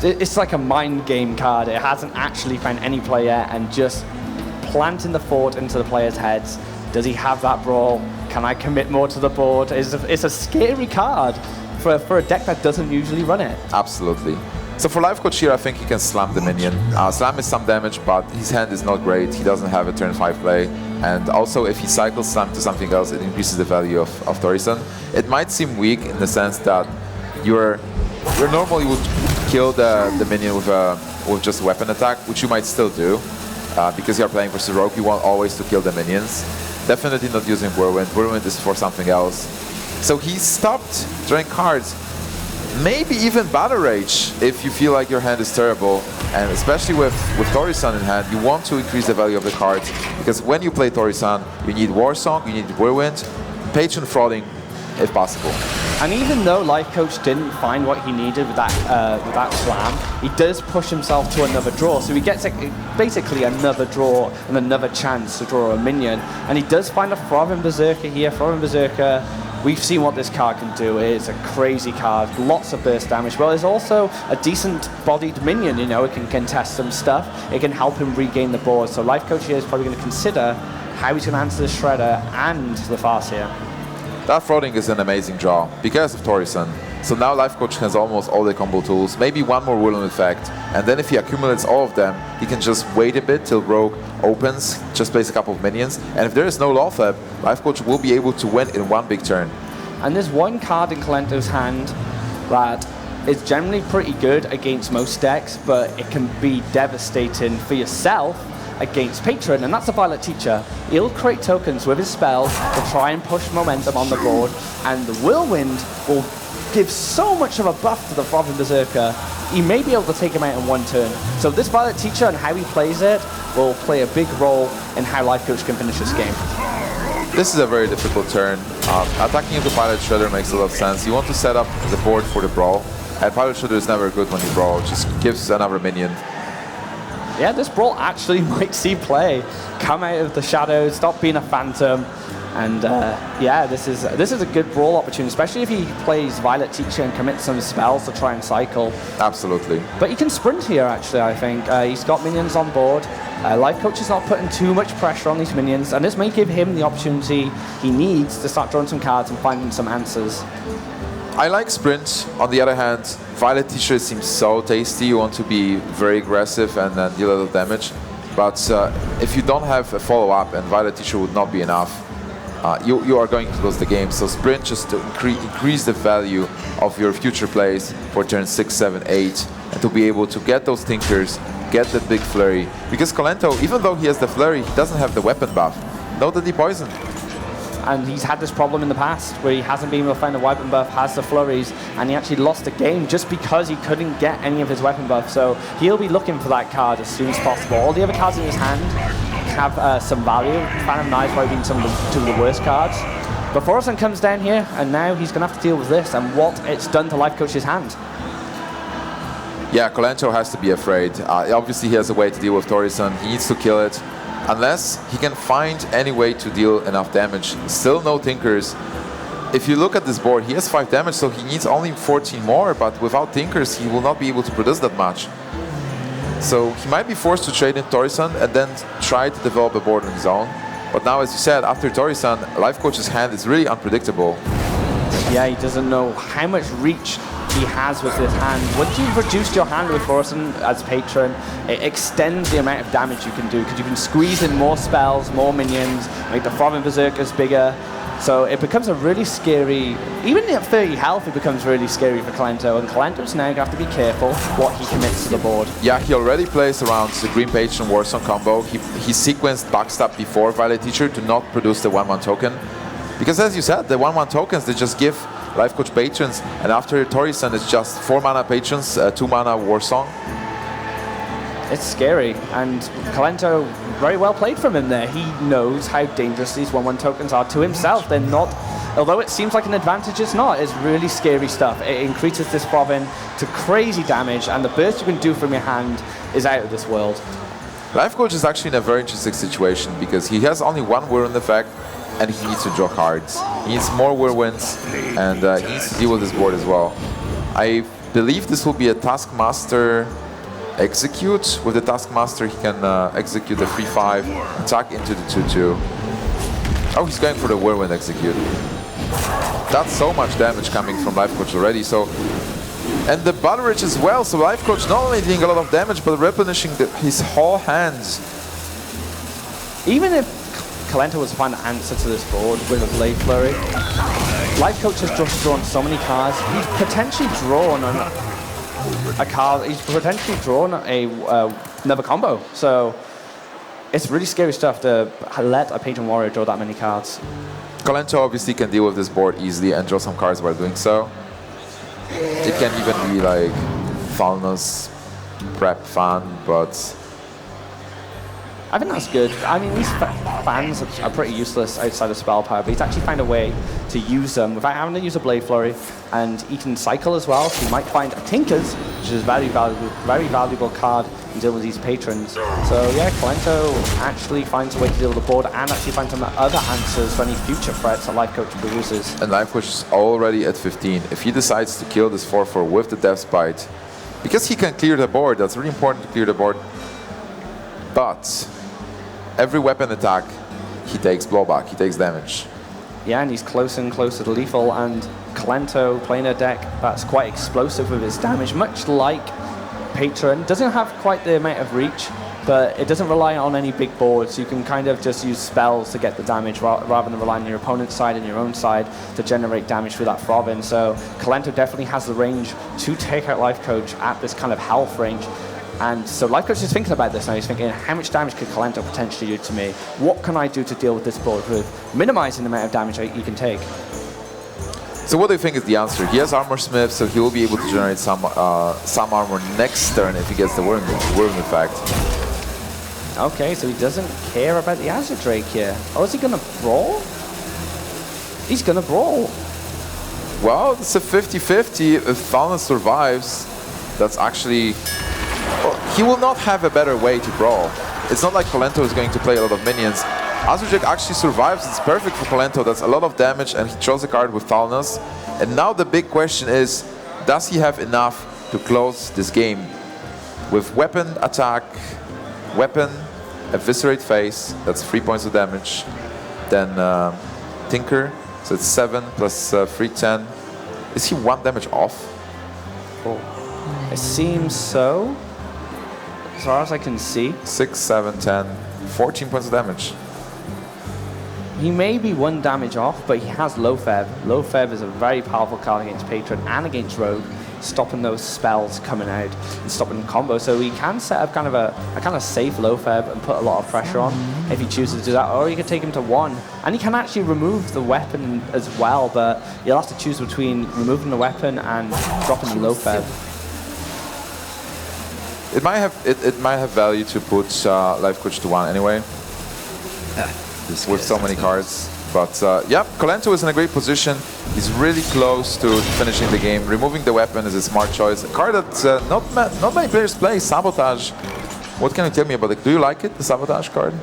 It's like a mind game card. It hasn't actually found any play yet, and just planting the fort into the players' heads. Does he have that Brawl? Can I commit more to the board? It's a scary card for a deck that doesn't usually run it. Absolutely. So for Lifecoach here, I think he can slam the minion. Slam is some damage, but his hand is not great. He doesn't have a turn 5 play. And also, if he cycles slam to something else, it increases the value of Thaurissan. It might seem weak in the sense that you normally would kill the minion with just a weapon attack, which you might still do. Because you are playing versus Rogue, you want always to kill the minions. Definitely not using Whirlwind. Whirlwind is for something else. So he stopped drawing cards. Maybe even Battle Rage if you feel like your hand is terrible, and especially with Thaurissan in hand, you want to increase the value of the cards, because when you play Thaurissan, you need WarSong, you need Whirlwind, Patron Frauding if possible. And even though Lifecoach didn't find what he needed with that slam, he does push himself to another draw. So he gets basically another draw and another chance to draw a minion. And he does find a Throbbing Berserker here. Throbbing Berserker, we've seen what this card can do. It's a crazy card, lots of burst damage. Well, it's also a decent bodied minion, you know, it can contest some stuff. It can help him regain the board. So Lifecoach here is probably going to consider how he's going to answer the Shredder and the Farseer. That Throbbing is an amazing draw because of Torison. So now Lifecoach has almost all the combo tools, maybe one more Whirlwind effect, and then if he accumulates all of them, he can just wait a bit till Rogue opens, just place a couple of minions, and if there is no Lawfab, Lifecoach will be able to win in one big turn. And there's one card in Kolento's hand that is generally pretty good against most decks, but it can be devastating for yourself against Patron, and that's the Violet Teacher. He'll create tokens with his spells to try and push momentum on the board, and the Whirlwind will give so much of a buff to the Throbbing Berserker, he may be able to take him out in one turn. So this Violet Teacher and how he plays it will play a big role in how Lifecoach can finish this game. This is a very difficult turn. Attacking into Pilot Shredder makes a lot of sense. You want to set up the board for the Brawl, and Pilot Shredder is never good when you Brawl, it just gives another minion. Yeah, this Brawl actually might see play. Come out of the shadows, stop being a phantom, and yeah, this is a good Brawl opportunity, especially if he plays Violet Teacher and commits some spells to try and cycle. Absolutely. But he can sprint here, actually, I think. He's got minions on board. Lifecoach is not putting too much pressure on these minions, and this may give him the opportunity he needs to start drawing some cards and finding some answers. I like Sprint. On the other hand, Violet Teacher seems so tasty. You want to be very aggressive and deal a lot of damage. But if you don't have a follow-up, and Violet Teacher would not be enough, you are going to lose the game. So Sprint just to increase the value of your future plays for turn 6, 7, 8, and to be able to get those Tinkers, get the big Flurry. Because Kolento, even though he has the Flurry, he doesn't have the weapon buff. No the depoison. And he's had this problem in the past where he hasn't been able to find a weapon buff, has the flurries, and he actually lost a game just because he couldn't get any of his weapon buffs. So he'll be looking for that card as soon as possible. All the other cards in his hand have some value. Phantom Knives probably being two of the worst cards. But Thorison comes down here, and now he's going to have to deal with this and what it's done to Lifecoach's hand. Yeah, Kolento has to be afraid. Obviously, he has a way to deal with Torison. He needs to kill it. Unless he can find any way to deal enough damage. Still no Tinkers. If you look at this board, he has 5 damage, so he needs only 14 more, but without Tinkers, he will not be able to produce that much. So he might be forced to trade in Torison and then try to develop a board on his own. But now, as you said, after Torison, Lifecoach's hand is really unpredictable. Yeah, he doesn't know how much reach he has with his hand. Once you've reduced your hand with Thorison as patron, it extends the amount of damage you can do because you can squeeze in more spells, more minions, make the Throbbing Berserkers bigger. So it becomes a really scary, even at 30 health, it becomes really scary for Kolento, and Kolento's now going to have to be careful what he commits to the board. Yeah, he already plays around the Green Patron Warzone combo. He sequenced Backstab before Violet Teacher to not produce the 1/1 token. Because as you said, the 1/1 tokens, they just give Lifecoach patrons, and after Torison, it's just 4 mana patrons, 2 mana Warsong. It's scary, and Kolento, very well played from him there. He knows how dangerous these 1/1 tokens are to himself. They're not, although it seems like an advantage, it's not. It's really scary stuff. It increases this Throbbing to crazy damage, and the burst you can do from your hand is out of this world. Lifecoach is actually in a very interesting situation because he has only 1 Whirlwind effect, and he needs to draw cards. He needs more Whirlwinds, and he needs to deal with his board as well. I believe this will be a Taskmaster execute. With the Taskmaster, he can execute the 3/5, attack into the 2/2. Oh, he's going for the Whirlwind execute. That's so much damage coming from Lifecoach already. So, and the Butteridge as well. So Lifecoach not only doing a lot of damage, but replenishing his whole hands. Even if Kolento was to find an answer to this board with a Blade Flurry, Lifecoach has just drawn so many cards. He's potentially drawn a card. He's potentially drawn another combo. So it's really scary stuff to let a Patron Warrior draw that many cards. Kolento obviously can deal with this board easily and draw some cards while doing so. It can even be like Thalnos prep fun, but I think that's good. I mean, these fans are pretty useless outside of spell power, but he's actually found a way to use them without having to use a Blade Flurry, and he can cycle as well, so he might find a Tinkers, which is a very valuable card in dealing with these patrons. So yeah, Kolento actually finds a way to deal with the board and actually finds some other answers for any future threats that Lifecoach produces. And Lifecoach is already at 15. If he decides to kill this 4/4 with the Death Bite, because he can clear the board, that's really important to clear the board. But every weapon attack, he takes blowback, he takes damage. Yeah, and he's closer and closer to lethal, and Kolento playing a deck that's quite explosive with its damage, much like Patron. Doesn't have quite the amount of reach, but it doesn't rely on any big boards. You can kind of just use spells to get the damage rather than relying on your opponent's side and your own side to generate damage through that throbbing. So Kolento definitely has the range to take out Lifecoach at this kind of health range. And so Lifecoach is thinking about this now. He's thinking, how much damage could Kolento potentially do to me? What can I do to deal with this board with minimizing the amount of damage he can take? So what do you think is the answer? He has Armor Smith, so he will be able to generate some armor next turn if he gets the Worm effect. Okay, so he doesn't care about the Azure Drake here. Oh, is he going to brawl? He's going to brawl. Well, it's a 50-50. If Thalna survives, that's actually... Well, he will not have a better way to brawl. It's not like Kolento is going to play a lot of minions. Azure Drake actually survives. It's perfect for Kolento. That's a lot of damage, and he draws a card with Thalnas. And now the big question is, does he have enough to close this game? With weapon attack, weapon, eviscerate face, that's 3 points of damage. Then Tinker, so it's 7 plus 3, 10. Is he 1 damage off? Oh. It seems so. As far as I can see. 6, 7, 10, 14 points of damage. He may be 1 damage off, but he has Low Feb. Low Feb is a very powerful card against Patron and against Rogue, stopping those spells coming out and stopping combo. So he can set up kind of a kind of safe Low Feb and put a lot of pressure on if he chooses to do that. Or he could take him to 1. And he can actually remove the weapon as well, but you'll have to choose between removing the weapon and dropping the Low Feb. It might have value to put Lifecoach to 1 anyway, with so many cards. But yeah, Kolento is in a great position. He's really close to finishing the game. Removing the weapon is a smart choice. A card that not many players play, Sabotage. What can you tell me about it? Do you like it, the Sabotage card?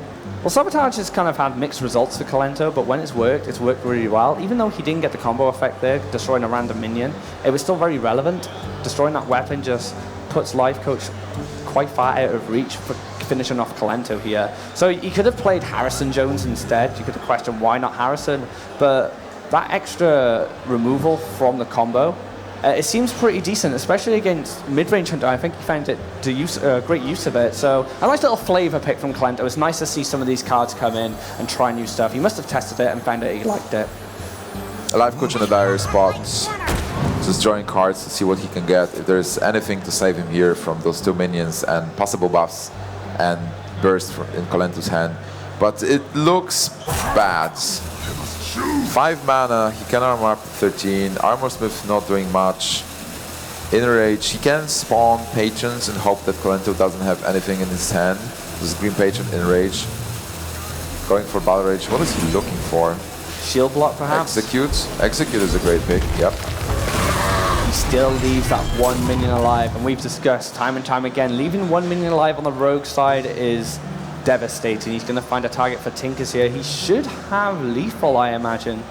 Well, Sabotage has kind of had mixed results for Kolento, but when it's worked really well. Even though he didn't get the combo effect there, destroying a random minion, it was still very relevant. Destroying that weapon just puts Lifecoach quite far out of reach for finishing off Kolento here. So you could have played Harrison Jones instead. You could have questioned why not Harrison, but that extra removal from the combo, it seems pretty decent, especially against mid-range Hunter. I think he found it great use of it. So a nice little flavor pick from Kolento. It's nice to see some of these cards come in and try new stuff. He must have tested it and found that he liked it. A Lifecoach in a dire spot. Just drawing cards to see what he can get. If there's anything to save him here from those 2 minions and possible buffs and burst in Kolento's hand. But it looks bad. 5 mana, he can armor up to 13. Armor Smith not doing much. Enrage, he can spawn patrons and hope that Kolento doesn't have anything in his hand. This green patron Enrage. Going for Battle Rage. What is he looking for? Shield block, perhaps? Execute. Execute is a great pick, yep. He still leaves that 1 minion alive, and we've discussed time and time again, leaving 1 minion alive on the Rogue side is devastating. He's going to find a target for Tinkers here. He should have lethal, I imagine.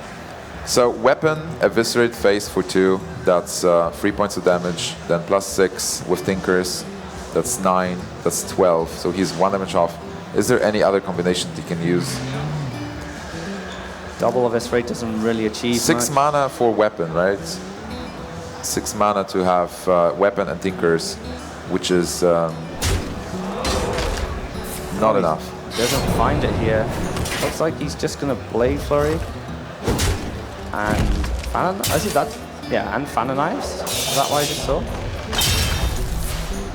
So weapon, eviscerate face for 2, that's 3 points of damage, then plus 6 with Tinkers, that's 9, that's 12, so he's 1 damage off. Is there any other combinations he can use? Double eviscerate doesn't really achieve 6 much. mana for weapon, right? 6 mana to have weapon and Tinkers, which is not enough. Doesn't find it here. Looks like he's just going to Blade Flurry. And Fanon, I see that. Yeah, and Fanon Knives. Is that what I just saw?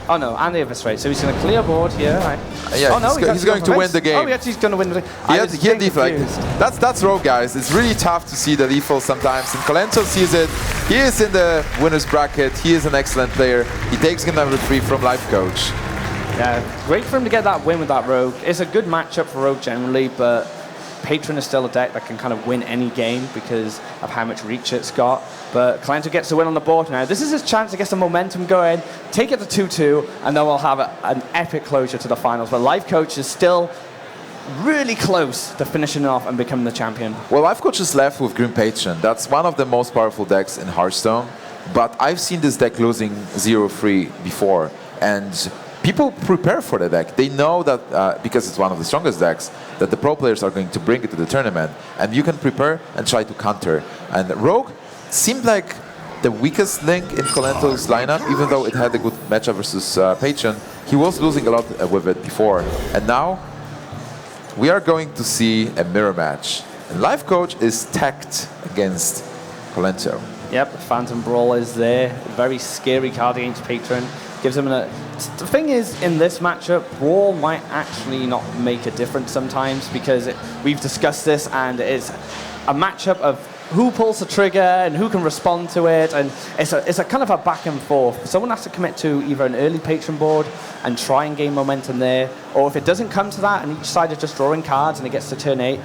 Oh no, and the eviscerate. So he's going to clear board here. Right? Yeah, oh, no, he's going to win the game. Oh, yes, he's going to win the game. He had deflect. That's Rogue, guys. It's really tough to see the lethal sometimes. And Kolento sees it. He is in the winner's bracket. He is an excellent player. He takes game number 3 from Lifecoach. Yeah, great for him to get that win with that Rogue. It's a good matchup for Rogue generally, but Patron is still a deck that can kind of win any game because of how much reach it's got. But Kolento gets the win on the board now. This is his chance to get some momentum going, take it to 2-2, and then we'll have an epic closure to the finals. But Lifecoach is still really close to finishing off and becoming the champion. Well, Lifecoach is left with Green Patron. That's one of the most powerful decks in Hearthstone. But I've seen this deck losing 0-3 before, and people prepare for the deck. They know that because it's one of the strongest decks, that the pro players are going to bring it to the tournament, and you can prepare and try to counter. And Rogue seemed like the weakest link in Kolento's lineup, even though it had a good matchup versus Patron. He was losing a lot with it before, and now we are going to see a mirror match. And Lifecoach is tacked against Kolento. Yep, Phantom Brawl is there. Very scary card against Patron. Gives him a... The thing is, in this matchup, Brawl might actually not make a difference sometimes because we've discussed this, and it's a matchup of who pulls the trigger and who can respond to it, and it's a kind of a back and forth. Someone has to commit to either an early Patron board and try and gain momentum there, or if it doesn't come to that and each side is just drawing cards and it gets to turn 8,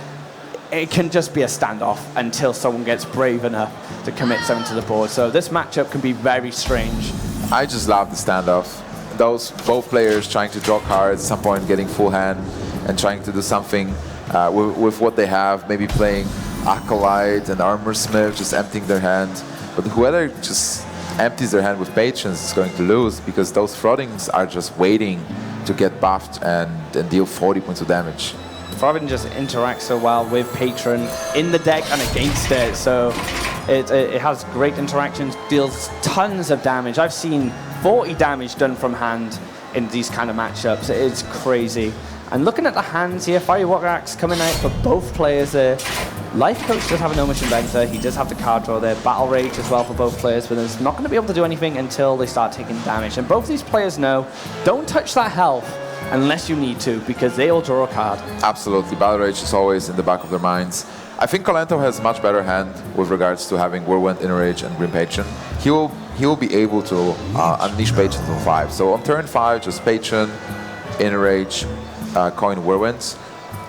it can just be a standoff until someone gets brave enough to commit something to the board. So this matchup can be very strange. I just love the standoff. Those both players trying to draw cards, at some point getting full hand and trying to do something with what they have, maybe playing Acolyte and Armor Smith, just emptying their hand. But whoever just empties their hand with Patrons is going to lose, because those Frothings are just waiting to get buffed and deal 40 points of damage. Frothing just interacts so well with Patron in the deck and against it, so it has great interactions, deals tons of damage. I've seen 40 damage done from hand in these kind of matchups. It's crazy. And looking at the hands here, Fiery Water Axe coming out for both players there. Lifecoach does have a No Mission Inventor. He does have the card draw there. Battle Rage as well for both players, but it's not going to be able to do anything until they start taking damage. And both these players know, don't touch that health unless you need to, because they'll draw a card. Absolutely. Battle Rage is always in the back of their minds. I think Kolento has a much better hand with regards to having Whirlwind, Enrage, and Green Patron. He will be able to unleash Patron on 5. So on turn 5, just Patron, Enrage, coin Whirlwinds.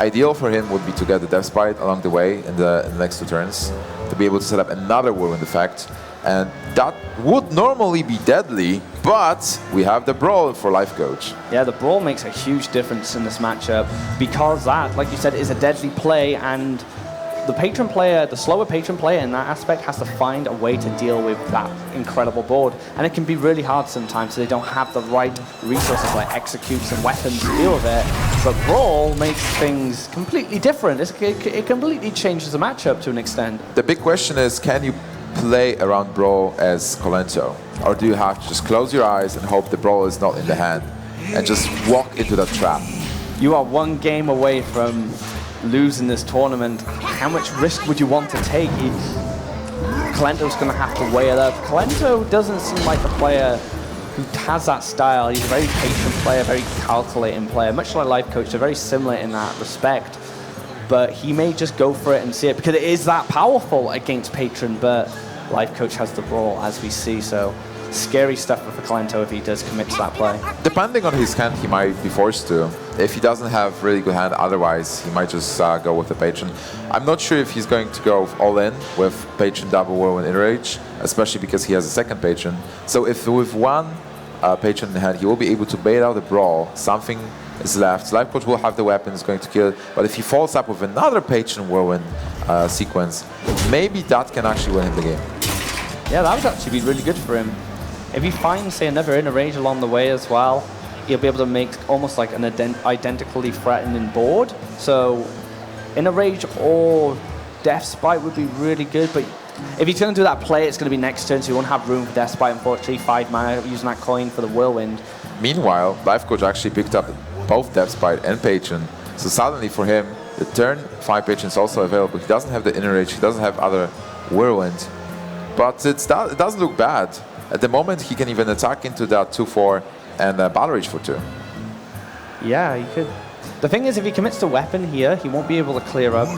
Ideal for him would be to get the Death Spite along the way in the next 2 turns, to be able to set up another Whirlwind effect. And that would normally be deadly, but we have the Brawl for Lifecoach. Yeah, the Brawl makes a huge difference in this matchup, because that, like you said, is a deadly play, and the Patron player, the slower Patron player in that aspect, has to find a way to deal with that incredible board. And it can be really hard sometimes, so they don't have the right resources like executes and weapons to deal with it. But Brawl makes things completely different. It completely changes the matchup to an extent. The big question is, can you play around Brawl as Kolento? Or do you have to just close your eyes and hope the Brawl is not in the hand and just walk into that trap? You are 1 game away from losing this tournament. How much risk would you want to take? Kolento's going to have to weigh it up. Kolento doesn't seem like the player who has that style. He's a very patient player, very calculating player, much like Lifecoach. They're very similar in that respect. But he may just go for it and see it, because it is that powerful against Patron, but Lifecoach has the Brawl, as we see, so scary stuff for Kolento if he does commit to that play. Depending on his hand, he might be forced to. If he doesn't have really good hand otherwise, he might just go with the Patron. I'm not sure if he's going to go all in with Patron double Whirlwind Enrage, especially because he has a second Patron. So if with 1 Patron in hand, he will be able to bait out the Brawl, something is left. Lifecoach will have the weapons going to kill it, but if he follows up with another Patron Whirlwind sequence, maybe that can actually win him the game. Yeah, that would actually be really good for him. If he finds, say, another Inner Rage along the way as well, he'll be able to make almost like an identically threatening board. So Inner Rage or Death Spite would be really good, but if he's going to do that play, it's going to be next turn, so he won't have room for Death Spite, unfortunately. 5 mana, using that coin for the Whirlwind. Meanwhile, Lifecoach actually picked up both Death Spite and Patron, so suddenly for him, the turn 5 Patron is also available. He doesn't have the Inner Rage, he doesn't have other Whirlwind, but it doesn't look bad. At the moment, he can even attack into that 2-4 and Battle Rage for 2. Yeah, he could The thing is, if he commits to weapon here, he won't be able to clear up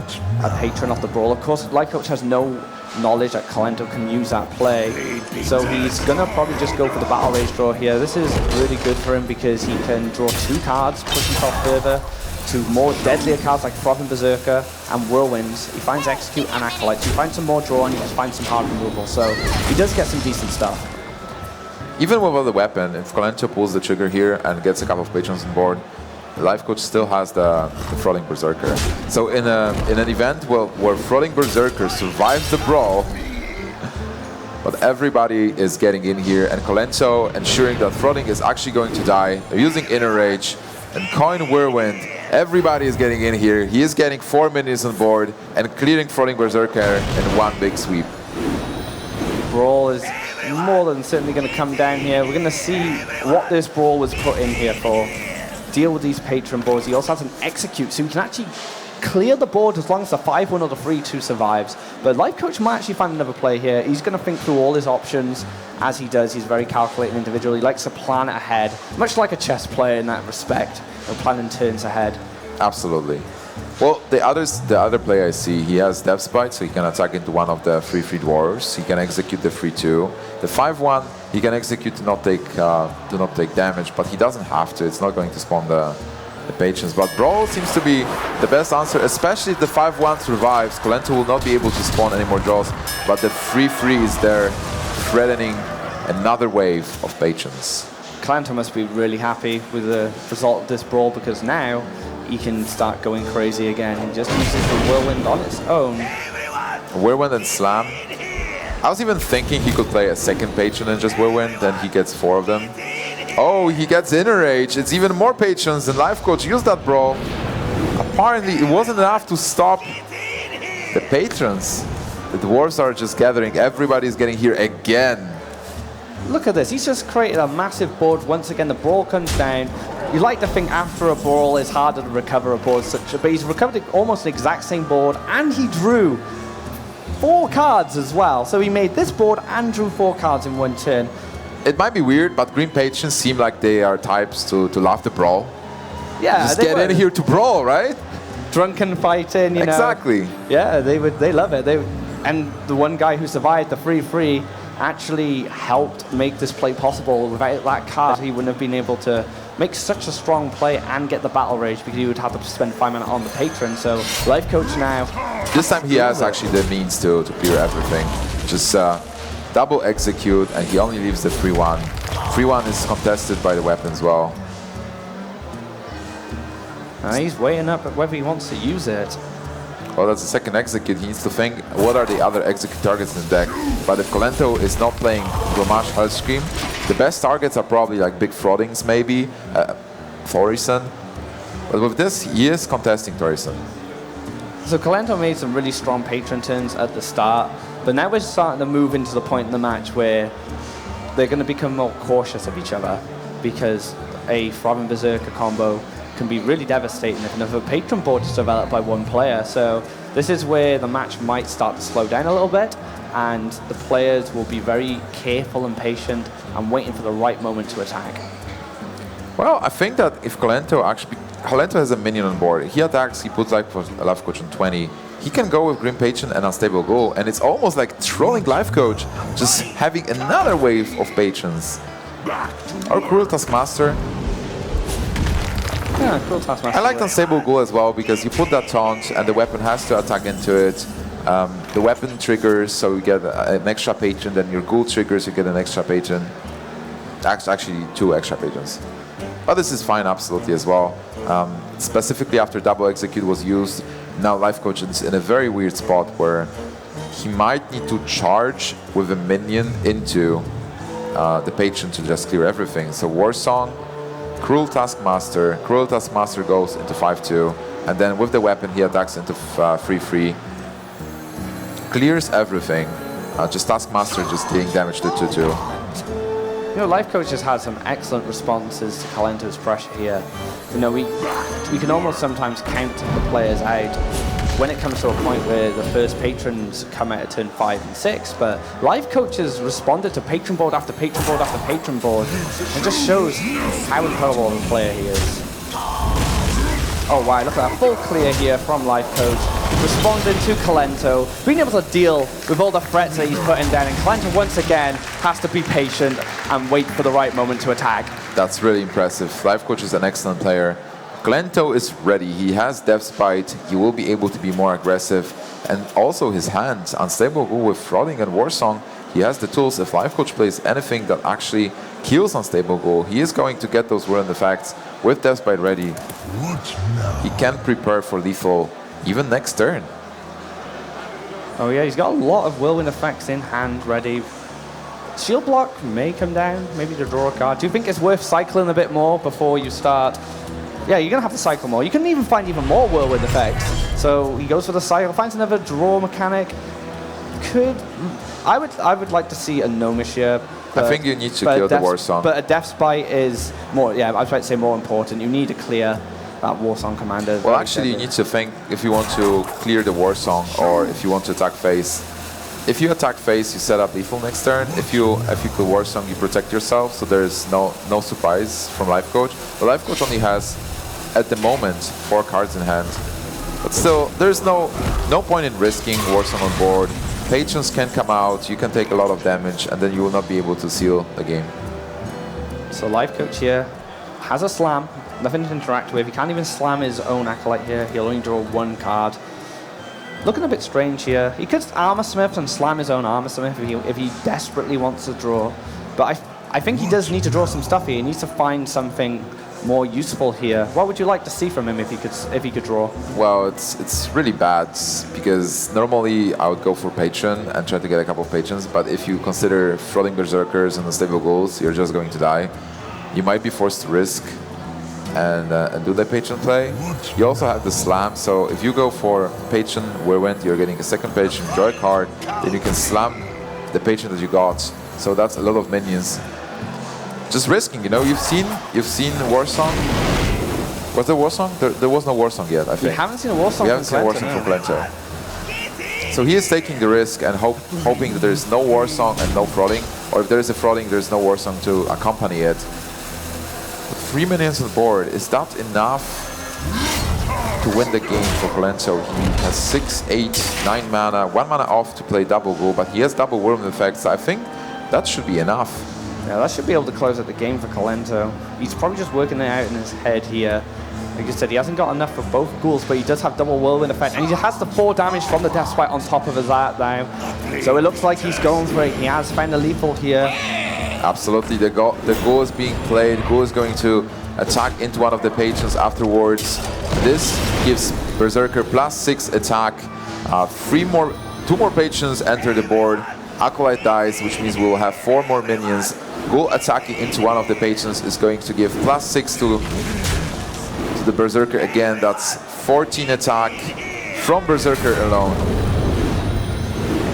a patron off the brawl. Of course, Lifecoach has no knowledge that Kolento can use that play, so he's gonna probably just go for the battle rage draw here. This is really good for him because he can draw 2 cards, push himself further to more deadlier cards like Frothing Berserker and Whirlwinds. He finds Execute and Acolyte. So he finds some more draw and he just finds some hard removal. So he does get some decent stuff. Even without the weapon, if Kolento pulls the trigger here and gets a couple of patrons on board, Lifecoach still has the Frothing Berserker. So in an event where Frothing Berserker survives the brawl, but everybody is getting in here, and Kolento ensuring that Frothing is actually going to die. They're using Inner Rage and Coin Whirlwind. Everybody is getting in here. He is getting 4 minions on board and clearing Frothing Berserker in one big sweep. Brawl is more than certainly going to come down here. We're going to see what this Brawl was put in here for. Deal with these patron boards. He also has an Execute, so he can actually clear the board as long as the 5-1 or the 3-2 survives. But Lifecoach might actually find another play here. He's going to think through all his options. As he does, he's very calculating individual. He likes to plan ahead, much like a chess player in that respect, of planning turns ahead. Absolutely. Well, the other play I see, he has Depth Bite, so he can attack into one of the 3/3 dwarves. He can execute the 3/2. The 5/1 he can execute to not take damage, but he doesn't have to. It's not going to spawn the patrons. But Brawl seems to be the best answer, especially if the 5/1 survives. Kolento will not be able to spawn any more draws, but the 3/3 is there, threatening another wave of patrons. Kolento must be really happy with the result of this Brawl because now he can start going crazy again. He just uses the Whirlwind on its own. Whirlwind and Slam. I was even thinking he could play a second patron and just Whirlwind, then he gets 4 of them. Oh, he gets Inner Rage. It's even more patrons, and Lifecoach used that Brawl. Apparently, it wasn't enough to stop the patrons. The dwarves are just gathering. Everybody's getting here again. Look at this. He's just created a massive board. Once again, the Brawl comes down. You like to think after a Brawl it's harder to recover a board, but he's recovered almost the exact same board, and he drew 4 cards as well. So he made this board and drew 4 cards in one turn. It might be weird, but green patrons seem like they are types to love the brawl. Yeah, just get in here to brawl, right? Drunken fighting, you know. Exactly. Yeah, they love it. And the one guy who survived the 3/3 actually helped make this play possible. Without that card, he wouldn't have been able to make such a strong play and get the battle rage because he would have to spend 5 mana on the patron. So Lifecoach now. This time he has actually the means to clear everything. Just double execute, and he only leaves the 3/1. 3/1 is contested by the weapon as well. He's weighing up at whether he wants to use it. Well, that's the second execute. He needs to think, what are the other execute targets in the deck? But if Kolento is not playing Grommash Hellscream, the best targets are probably like Big Frothings, maybe, Thorison. But with this, he is contesting Thorison. So Kolento made some really strong patron turns at the start, but now we're starting to move into the point in the match where they're going to become more cautious of each other because a Frothing Berserker combo can be really devastating if another patron board is developed by one player. So this is where the match might start to slow down a little bit, and the players will be very careful and patient and waiting for the right moment to attack. Well, I think that if Kolento has a minion on board, he attacks, he puts Lifecoach on 20, he can go with Green Patron and Unstable Ghoul, and it's almost like trolling Lifecoach, just having another wave of patrons. Or Cruel Taskmaster. Yeah, cool Taskmaster. I like Unstable Ghoul as well because you put that taunt and the weapon has to attack into it. The weapon triggers, so you get an extra patron, then your Ghoul triggers, you get an extra patron. Actually, 2 extra patrons. But this is fine absolutely as well. Specifically after double execute was used, now Lifecoach is in a very weird spot where he might need to charge with a minion into the patron to just clear everything. So War Song, Cruel Taskmaster goes into 5/2, and then with the weapon he attacks into 3/3. Clears everything. Just Taskmaster just dealing damage to 2/2. You know, Lifecoach has had some excellent responses to Kolento's pressure here. You know, we can almost sometimes count the players out when it comes to a point where the first patrons come out at turn 5 and 6, but Lifecoach has responded to patron board after patron board after patron board. It just shows how incredible of a player he is. Oh, wow, look at that full clear here from Lifecoach. Responding to Kolento, being able to deal with all the threats that he's putting down. And Kolento, once again, has to be patient and wait for the right moment to attack. That's really impressive. Lifecoach is an excellent player. Kolento is ready. He has Death Spite. He will be able to be more aggressive. And also his hands, Unstable Ghoul with Flooding and Warsong, he has the tools. If Lifecoach plays anything that actually kills Unstable Ghoul, he is going to get those Whirling Effects with Death Spite ready. He can prepare for lethal even next turn. Oh yeah, he's got a lot of Whirlwind Effects in hand ready. Shield Block may come down, maybe to draw a card. Do you think it's worth cycling a bit more before you start? Yeah, you're going to have to cycle more. You can even find even more Whirlwind Effects. So he goes for the cycle, finds another draw mechanic. I would like to see a Gnomish here. I think you need to kill the Warsong. But a Death Spite is more, yeah, I was about to say more important. You need to clear that Warsong commander. Well, actually, you need to think if you want to clear the Warsong or if you want to attack face. If you attack face, you set up lethal next turn. If you kill Warsong, you protect yourself, so there's no surprise from Lifecoach. But Lifecoach only has, at the moment, 4 cards in hand. But still, there's no point in risking Warsong on board. Patrons can come out, you can take a lot of damage, and then you will not be able to seal the game. So Lifecoach here has a slam, nothing to interact with. He can't even slam his own Acolyte here. He'll only draw 1 card. Looking a bit strange here. He could Armor Smith and slam his own Armor Smith if he desperately wants to draw. But I think he does need to draw some stuff here. He needs to find something more useful here. What would you like to see from him if he could draw? Well, it's really bad because normally I would go for Patron and try to get a couple of patrons, but if you consider Floating Berserkers and Unstable Ghouls, you're just going to die. You might be forced to risk and do the Patron play. You also have the Slam, so if you go for Patron Whirlwind, you're getting a second Patron, draw a card, then you can slam the Patron that you got. So that's a lot of minions. Just risking, you know. You've seen Warsong. Was there Warsong? There was no Warsong yet, I think. We haven't seen a Warsong. We haven't seen a Warsong from Kolento. So he is taking the risk and hoping that there is no Warsong and no Frauding, or if there is a Frauding, there is no Warsong to accompany it. But 3 minions on the board, is that enough to win the game for Kolento? He has 6, 8, 9 mana, 1 mana off to play double Ghoul, but he has double Whirlwind effects. I think that should be enough. Yeah, that should be able to close out the game for Kolento. He's probably just working it out in his head here. Like I said, he hasn't got enough for both ghouls, but he does have double Whirlwind effect, and he has the 4 damage from the Death Spite on top of his art now. So it looks like he's going for it. He has found a lethal here. Absolutely, the ghoul is being played. Ghoul is going to attack into one of the patrons afterwards. This gives Berserker +6 attack. 2 more patrons enter the board. Acolyte dies, which means we will have 4 more minions. Ghoul attacking into one of the patrons is going to give +6 to the Berserker again. That's 14 attack from Berserker alone.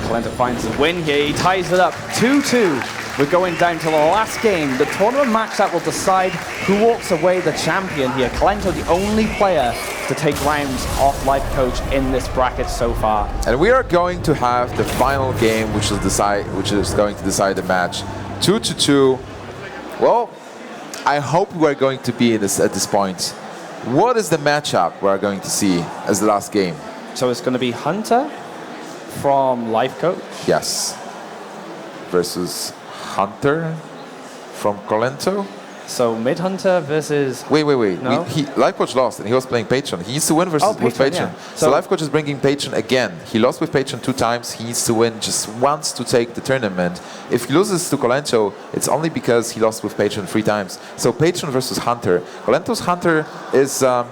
Kolento finds the win here. He ties it up 2-2. We're going down to the last game, the tournament match that will decide who walks away the champion here. Kolento, the only player to take rounds off Lifecoach in this bracket so far. And we are going to have the final game, which is going to decide the match. 2-2. Well, I hope we are going to be at this point. What is the matchup we are going to see as the last game? So it's going to be Hunter from Lifecoach. Yes. Versus Hunter from Kolento. So Mid Hunter versus... Wait. No? Lifecoach lost and he was playing Patron. He needs to win with Patron. Yeah. So Lifecoach is bringing Patron again. He lost with Patron 2 times. He needs to win just once to take the tournament. If he loses to Kolento, it's only because he lost with Patron 3 times. So Patron versus Hunter. Kolento's Hunter is a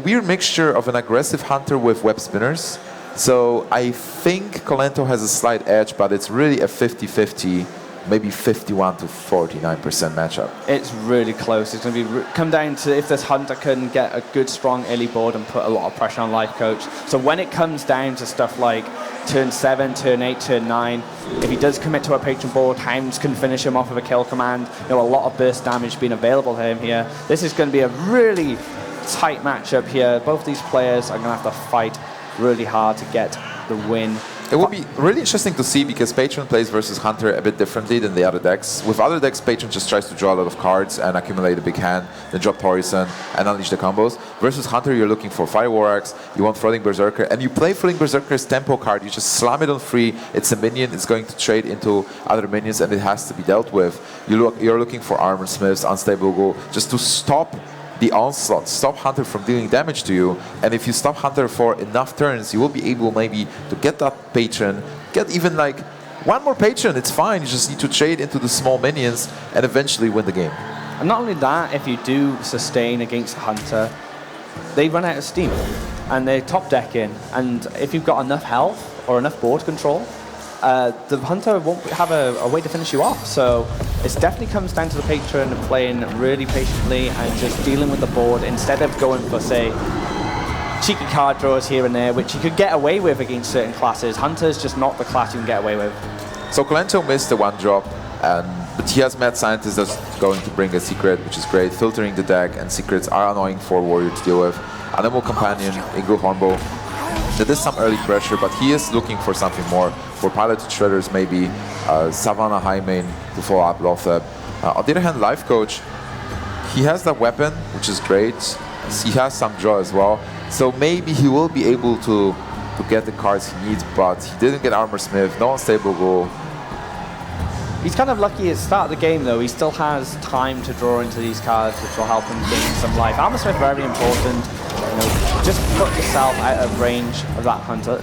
weird mixture of an aggressive Hunter with web spinners. So I think Kolento has a slight edge, but it's really a 50-50. Maybe 51 to 49% matchup. It's really close. It's going to come down to if this Hunter can get a good, strong early board and put a lot of pressure on Lifecoach. So when it comes down to stuff like turn 7, turn 8, turn 9, if he does commit to a Patron board, Hounds can finish him off with a kill command. A lot of burst damage being available to him here. This is going to be a really tight matchup here. Both these players are going to have to fight really hard to get the win. It will be really interesting to see because Patron plays versus Hunter a bit differently than the other decks. With other decks, Patron just tries to draw a lot of cards and accumulate a big hand, then drop Torison and unleash the combos. Versus Hunter, you're looking for Fire War Axe, you want Floating Berserker, and you play Floating Berserker's tempo card. You just slam it on free. It's a minion. It's going to trade into other minions, and it has to be dealt with. You're looking for Armor Smiths, Unstable Ghoul, just to stop the onslaught, stop Hunter from dealing damage to you, and if you stop Hunter for enough turns, you will be able maybe to get that Patron, get even like one more Patron, it's fine, you just need to trade into the small minions and eventually win the game. And not only that, if you do sustain against Hunter, they run out of steam, and they're top decking, and if you've got enough health or enough board control, the Hunter won't have a way to finish you off. So it definitely comes down to the Patron playing really patiently and just dealing with the board instead of going for, say, cheeky card draws here and there, which you could get away with against certain classes. Hunter's just not the class you can get away with. So Kolento missed the one drop, but he has Mad Scientist that's going to bring a secret, which is great, filtering the deck, and secrets are annoying for Warrior to deal with. Animal Companion, Eagle Hornbow. There is some early pressure, but he is looking for something more. For Piloted Shredders, maybe Savannah Highmane to follow up Lotheb. On the other hand, Lifecoach, he has that weapon, which is great. He has some draw as well. So maybe he will be able to get the cards he needs, but he didn't get Armor Smith, no Unstable Ghoul. He's kind of lucky at the start of the game, though. He still has time to draw into these cards, which will help him gain some life. Armor Smith very important. You know, just put yourself out of range of that Hunter.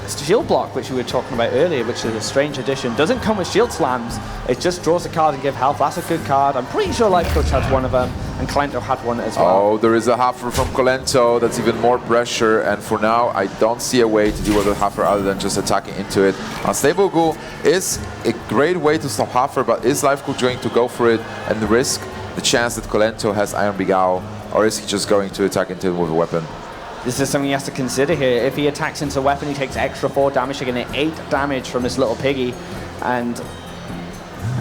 Shield Block, which we were talking about earlier, which is a strange addition, doesn't come with shield slams. It just draws a card and gives health. That's a good card. I'm pretty sure Lifecoach had one of them, and Kolento had one as well. Oh, there is a Huffer from Kolento. That's even more pressure. And for now, I don't see a way to deal with the Huffer other than just attacking into it. Unstable Ghoul is a great way to stop Huffer, but is Lifecoach going to go for it and risk the chance that Kolento has Iron Begao, or is he just going to attack into it with a weapon? This is something he has to consider here. If he attacks into a weapon, he takes extra 4 damage. You're going to 8 damage from this little piggy. And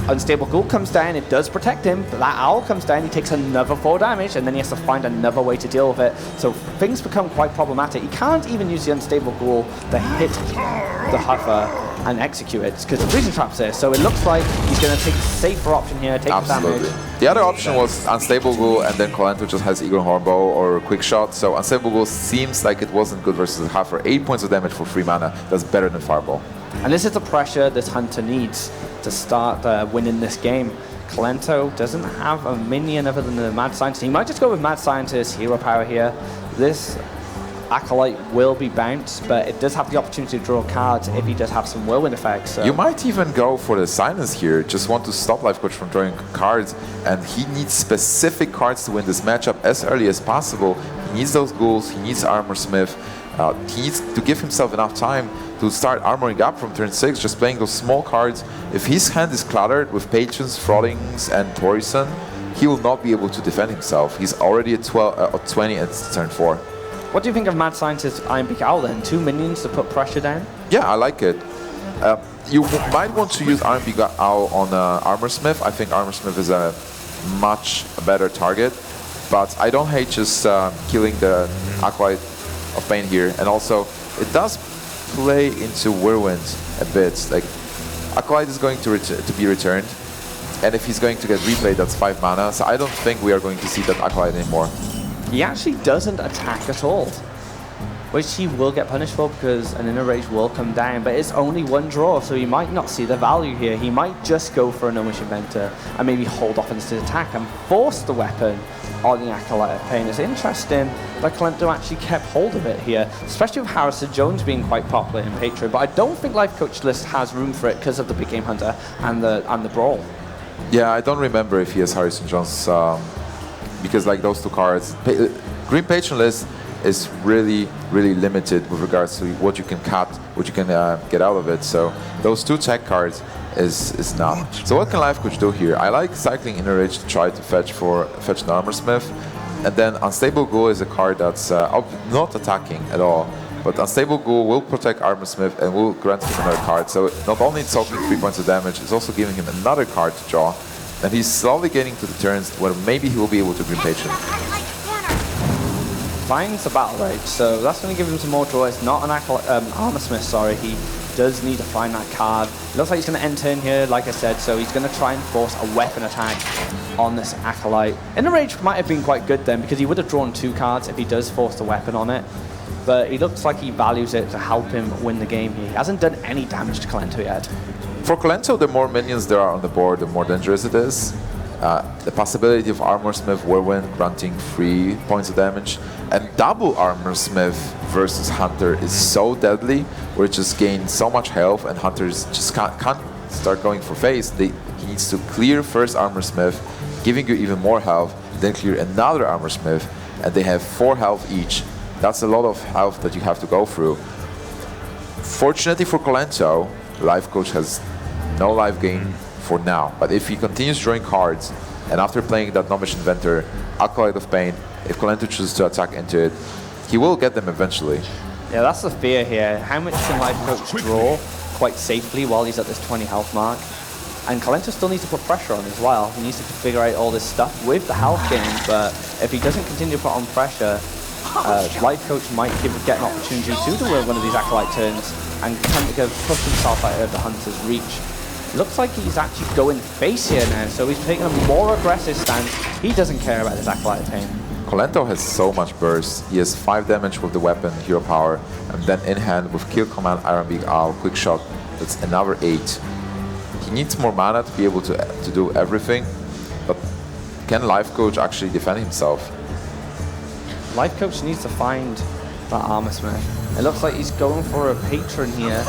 Unstable Ghoul comes down, it does protect him, but that Owl comes down, he takes another 4 damage, and then he has to find another way to deal with it. So things become quite problematic. He can't even use the Unstable Ghoul to hit the Huffer and execute it, because the Freezing Trap's there. So it looks like he's going to take a safer option here, take the damage. The other option was Unstable Ghoul, and then Kolento just has Eagle Hornbow or Quick Shot. So Unstable Ghoul seems like it wasn't good versus the Huffer. 8 points of damage for 3 mana. That's better than Fireball. And this is the pressure this Hunter needs to start winning this game. Kolento doesn't have a minion other than the Mad Scientist. He might just go with Mad Scientist, Hero Power here. This Acolyte will be bounced, but it does have the opportunity to draw cards if he does have some whirlwind effects. So. You might even go for the Silence here, just want to stop Lifecoach from drawing cards, and he needs specific cards to win this matchup as early as possible. He needs those ghouls, he needs Armor Smith, he needs to give himself enough time to start armoring up from turn 6, just playing those small cards. If his hand is cluttered with Patrons, Frothings, and Torison, he will not be able to defend himself. He's already at 20 at turn 4. What do you think of Mad Scientist Iron Begao then? 2 minions to put pressure down? Yeah, I like it. You might want to use Iron Begao on Armor Smith. I think Armor Smith is a much better target, but I don't hate just killing the Acolyte of Pain here. And also, it does play into Whirlwind a bit. Like, Acolyte is going to be returned, and if he's going to get replayed, that's 5 mana. So I don't think we are going to see that Acolyte anymore. He actually doesn't attack at all, which he will get punished for because an Inner Rage will come down, but it's only 1 draw, so he might not see the value here. He might just go for a Gnomish Inventor and maybe hold off instead of attack and force the weapon on the Acolyte of Pain. It's interesting that Kolento actually kept hold of it here, especially with Harrison Jones being quite popular in Patreon, but I don't think Lifecoach list has room for it because of the Big Game Hunter and the Brawl. Yeah, I don't remember if he has Harrison Jones, because like those 2 cards, Green Patron list is really, really limited with regards to what you can cut, what you can get out of it. So those 2 tech cards is not. So what can Lifecoach do here? I like cycling Inner Rage to try to fetch an Armor Smith, and then Unstable Ghoul is a card that's not attacking at all. But Unstable Ghoul will protect Armor Smith and will grant him another card. So not only it's taking 3 points of damage, it's also giving him another card to draw. And he's slowly getting to the turns where maybe he will be able to Green Patron. finds the Battle Rage, so that's going to give him some more draw. It's not an Armor Smith, sorry. He does need to find that card. It looks like he's going to enter in here, like I said, so he's going to try and force a weapon attack on this Acolyte. Inner Rage might have been quite good then, because he would have drawn 2 cards if he does force the weapon on it. But he looks like he values it to help him win the game here. He hasn't done any damage to Kolento yet. For Kolento, the more minions there are on the board, the more dangerous it is. The possibility of Armor Smith Whirlwind granting 3 points of damage and double Armor Smith versus Hunter is so deadly, where it just gains so much health and Hunters just can't start going for face. He needs to clear first Armor Smith, giving you even more health, then clear another Armor Smith, and they have 4 health each. That's a lot of health that you have to go through. Fortunately for Kolento, Lifecoach has no life gain for now, but if he continues drawing cards, and after playing that Nomish Inventor, Acolyte of Pain, if Kolento chooses to attack into it, he will get them eventually. Yeah, that's the fear here. How much can Lifecoach draw quite safely while he's at this 20 health mark? And Kolento still needs to put pressure on as well. He needs to figure out all this stuff with the health gain, but if he doesn't continue to put on pressure, Lifecoach might get an opportunity to win one of these Acolyte turns and kind of push himself out of the Hunter's reach. Looks like he's actually going face here now, so he's taking a more aggressive stance. He doesn't care about this Acolyte of Pain. Kolento has so much burst. He has 5 damage with the weapon, Hero Power, and then in hand with Kill Command, Iron Beak Owl, Quick Shot, that's another 8. He needs more mana to be able to do everything, but can Lifecoach actually defend himself? Lifecoach needs to find that Armor Smith. It looks like he's going for a Patron here.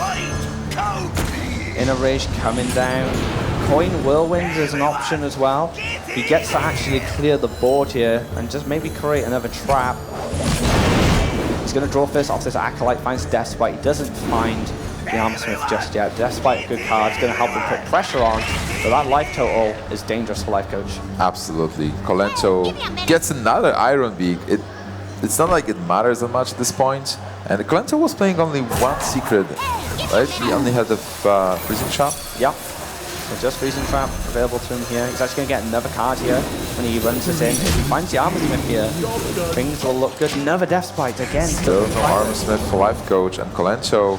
Inner Rage coming down. Coin Whirlwind is an option as well. He gets to actually clear the board here and just maybe create another trap. He's going to draw first off this Acolyte, finds Deathspite. He doesn't find the Armor Smith just yet. Deathspite, a good card, is going to help him put pressure on, but that life total is dangerous for Lifecoach. Absolutely. Kolento gets another Iron Beak. It's not like it matters that much at this point. And Kolento was playing only 1 secret, right? He only had the Freezing Trap. Yeah, so just Freezing Trap available to him here. He's actually going to get another card here when he runs this in. If he finds the Armor Smith here, things will look good. Another Deathspite again. Still no Armor Smith for Lifecoach, and Kolento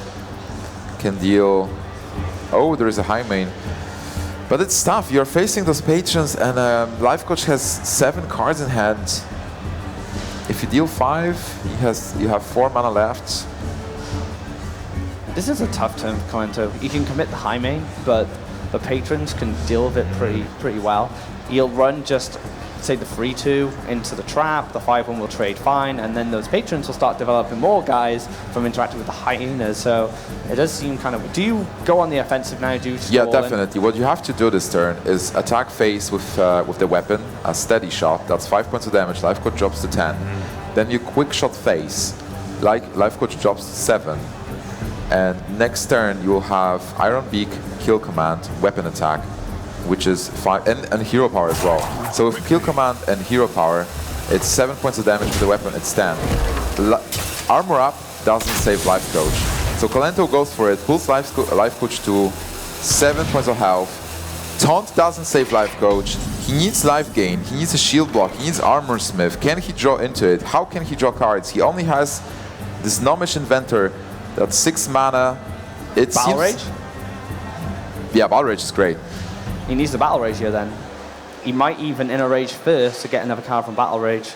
can deal... Oh, there is a high main. But it's tough. You're facing those patrons, and Lifecoach has 7 cards in hand. If you deal 5, you have 4 mana left. This is a tough turn for Kolento. He can commit the high main, but the patrons can deal with it pretty well. He'll run just, say, the 3-2 into the trap, the 5-1 will trade fine, and then those patrons will start developing more guys from interacting with the hyenas. So it does seem kind of... Do you go on the offensive now? Do you Yeah, definitely. What you have to do this turn is attack face with the weapon, a steady shot. That's 5 points of damage. Lifecoach drops to 10. Then you quick shot face. Lifecoach drops to 7. And next turn you will have Iron Beak, Kill Command, Weapon Attack, which is 5, and Hero Power as well. So with Kill Command and Hero Power, it's 7 points of damage with the weapon, it's 10. Armor Up doesn't save Lifecoach. So Kolento goes for it, pulls Lifecoach to 7 points of health. Taunt doesn't save Lifecoach. He needs life gain, he needs a shield block, he needs Armor Smith. Can he draw into it? How can he draw cards? He only has this Nomish Inventor, that's 6 mana. Battle Rage? Yeah, Battle Rage is great. He needs the Battle Rage here then. He might even Inner Rage first to get another card from Battle Rage.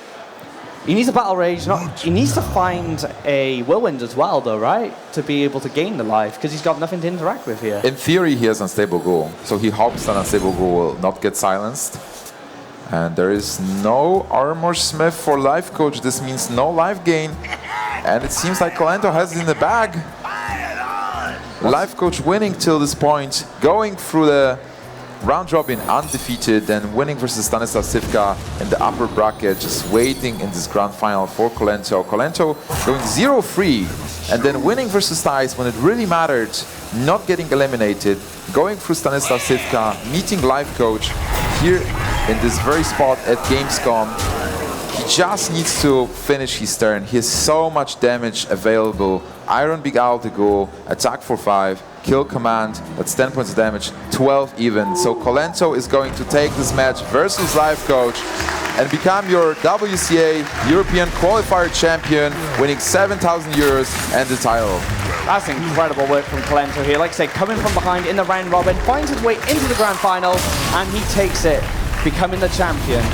He needs a Battle Rage, he needs to find a Whirlwind as well though, right? To be able to gain the life, because he's got nothing to interact with here. In theory, he has Unstable Ghoul, so he hopes that Unstable Ghoul will not get silenced. And there is no Armor Smith for Lifecoach. This means no life gain. And it seems like Kolento has it in the bag. Lifecoach winning till this point, going through the round robin undefeated, then winning versus Stanislav Sivka in the upper bracket, just waiting in this grand final for Kolento. Kolento going 0-3 and then winning versus Thais when it really mattered, not getting eliminated, going through Stanislav Sivka, meeting Lifecoach here in this very spot at Gamescom. He just needs to finish his turn. He has so much damage available. Iron Beak Owl to go, attack for 5, Kill Command, that's 10 points of damage, 12 even. So Kolento is going to take this match versus Lifecoach. and become your WCA European Qualifier champion, winning 7,000 euros and the title. That's incredible work from Kolento here. Like I say, coming from behind in the round robin, finds his way into the grand final, and he takes it, becoming the champion.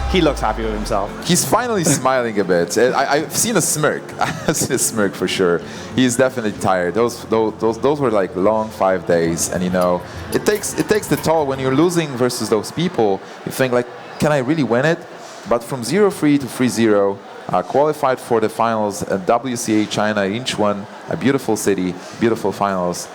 He looks happy with himself. He's finally smiling a bit. I've seen a smirk. I've seen a smirk for sure. He's definitely tired. Those were like long 5 days, and you know, it takes the toll when you're losing versus those people. You think like, can I really win it? But from 0-3 to 3-0, qualified for the finals at WCA China, Incheon, a beautiful city, beautiful finals.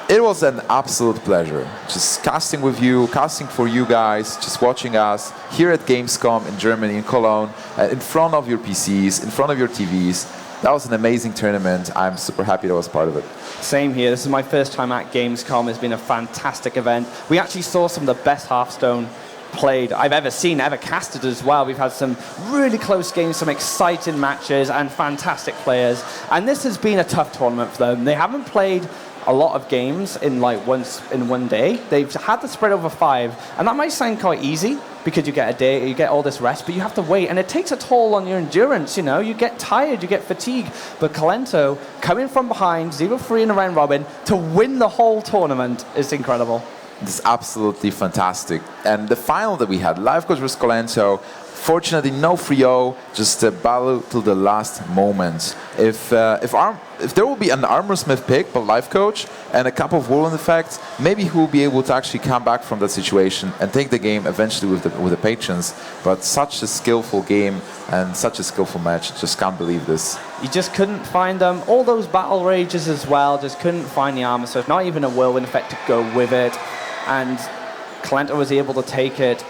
It was an absolute pleasure, just casting with you, casting for you guys, just watching us here at Gamescom in Germany, in Cologne, in front of your PCs, in front of your TVs. That was an amazing tournament. I'm super happy that I was part of it. Same here. This is my first time at Gamescom. It's been a fantastic event. We actually saw some of the best Hearthstone played I've ever seen, ever casted as well. We've had some really close games, some exciting matches, and fantastic players. And this has been a tough tournament for them. They haven't played a lot of games in one day. They've had to spread over 5, and that might sound quite easy because you get a day, you get all this rest, but you have to wait, and it takes a toll on your endurance. You know, you get tired, you get fatigued. But Kolento, coming from behind, 0-3 in a round robin, to win the whole tournament is incredible. It's absolutely fantastic. And the final that we had, Lifecoach versus Kolento, fortunately no 3-0, just a battle till the last moment. If there will be an armor smith pick by Lifecoach and a couple of whirlwind effects, maybe he will be able to actually come back from that situation and take the game eventually with the patrons. But such a skillful game and such a skillful match, just can't believe this. You just couldn't find them. All those battle rages as well, just couldn't find the armor, so not even a whirlwind effect to go with it. And Kolento was able to take it.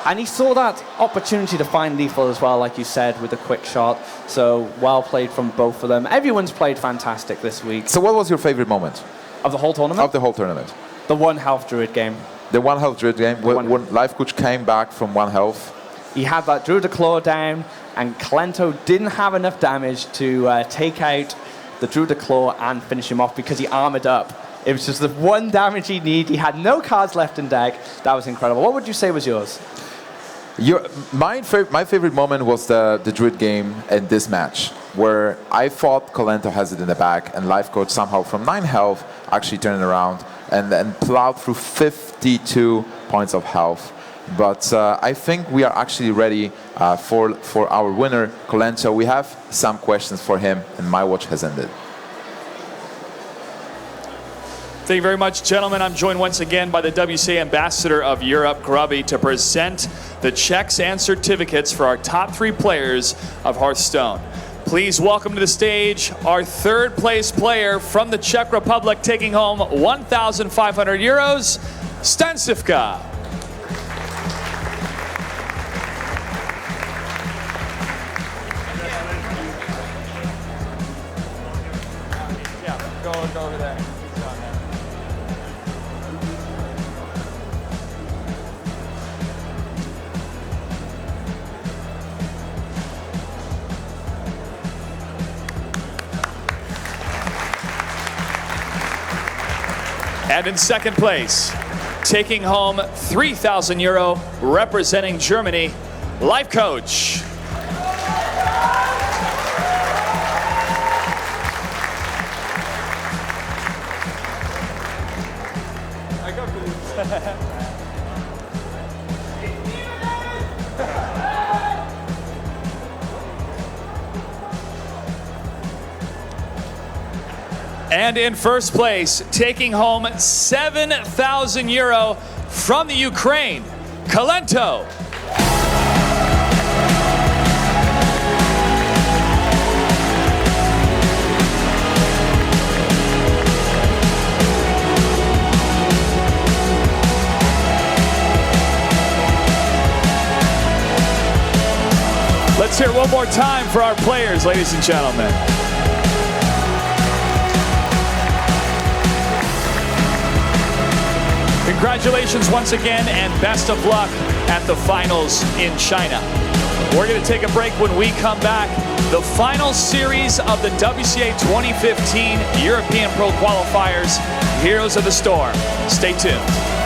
And he saw that opportunity to find lethal as well, like you said, with a quick shot. So well played from both of them. Everyone's played fantastic this week. So what was your favorite moment? Of the whole tournament? Of the whole tournament. The 1 health Druid game. The 1 health Druid game, when Lifecoach came back from 1 health. He had that Druid Claw down, and Kolento didn't have enough damage to take out the Druid Claw and finish him off because he armored up. It was just the 1 damage he needed. He had no cards left in deck. That was incredible. What would you say was yours? My favorite moment was the Druid game in this match, where I thought Kolento has it in the back, and Lifecoach somehow from 9 health actually turned around and then plowed through 52 points of health. But I think we are actually ready for our winner, Kolento. We have some questions for him, and my watch has ended. Thank you very much, gentlemen. I'm joined once again by the WCA Ambassador of Europe, Grubby, to present the checks and certificates for our top 3 players of Hearthstone. Please welcome to the stage our 3rd place player from the Czech Republic, taking home 1,500 euros, Stancivka. Yeah, go over there. And in 2nd place, taking home 3,000 euro, representing Germany, Lifecoach. And in 1st place, taking home 7,000 euro from the Ukraine, Kolento. Let's hear it one more time for our players, ladies and gentlemen. Congratulations once again, and best of luck at the finals in China. We're going to take a break. When we come back, the final series of the WCA 2015 European Pro Qualifiers, Heroes of the Storm. Stay tuned.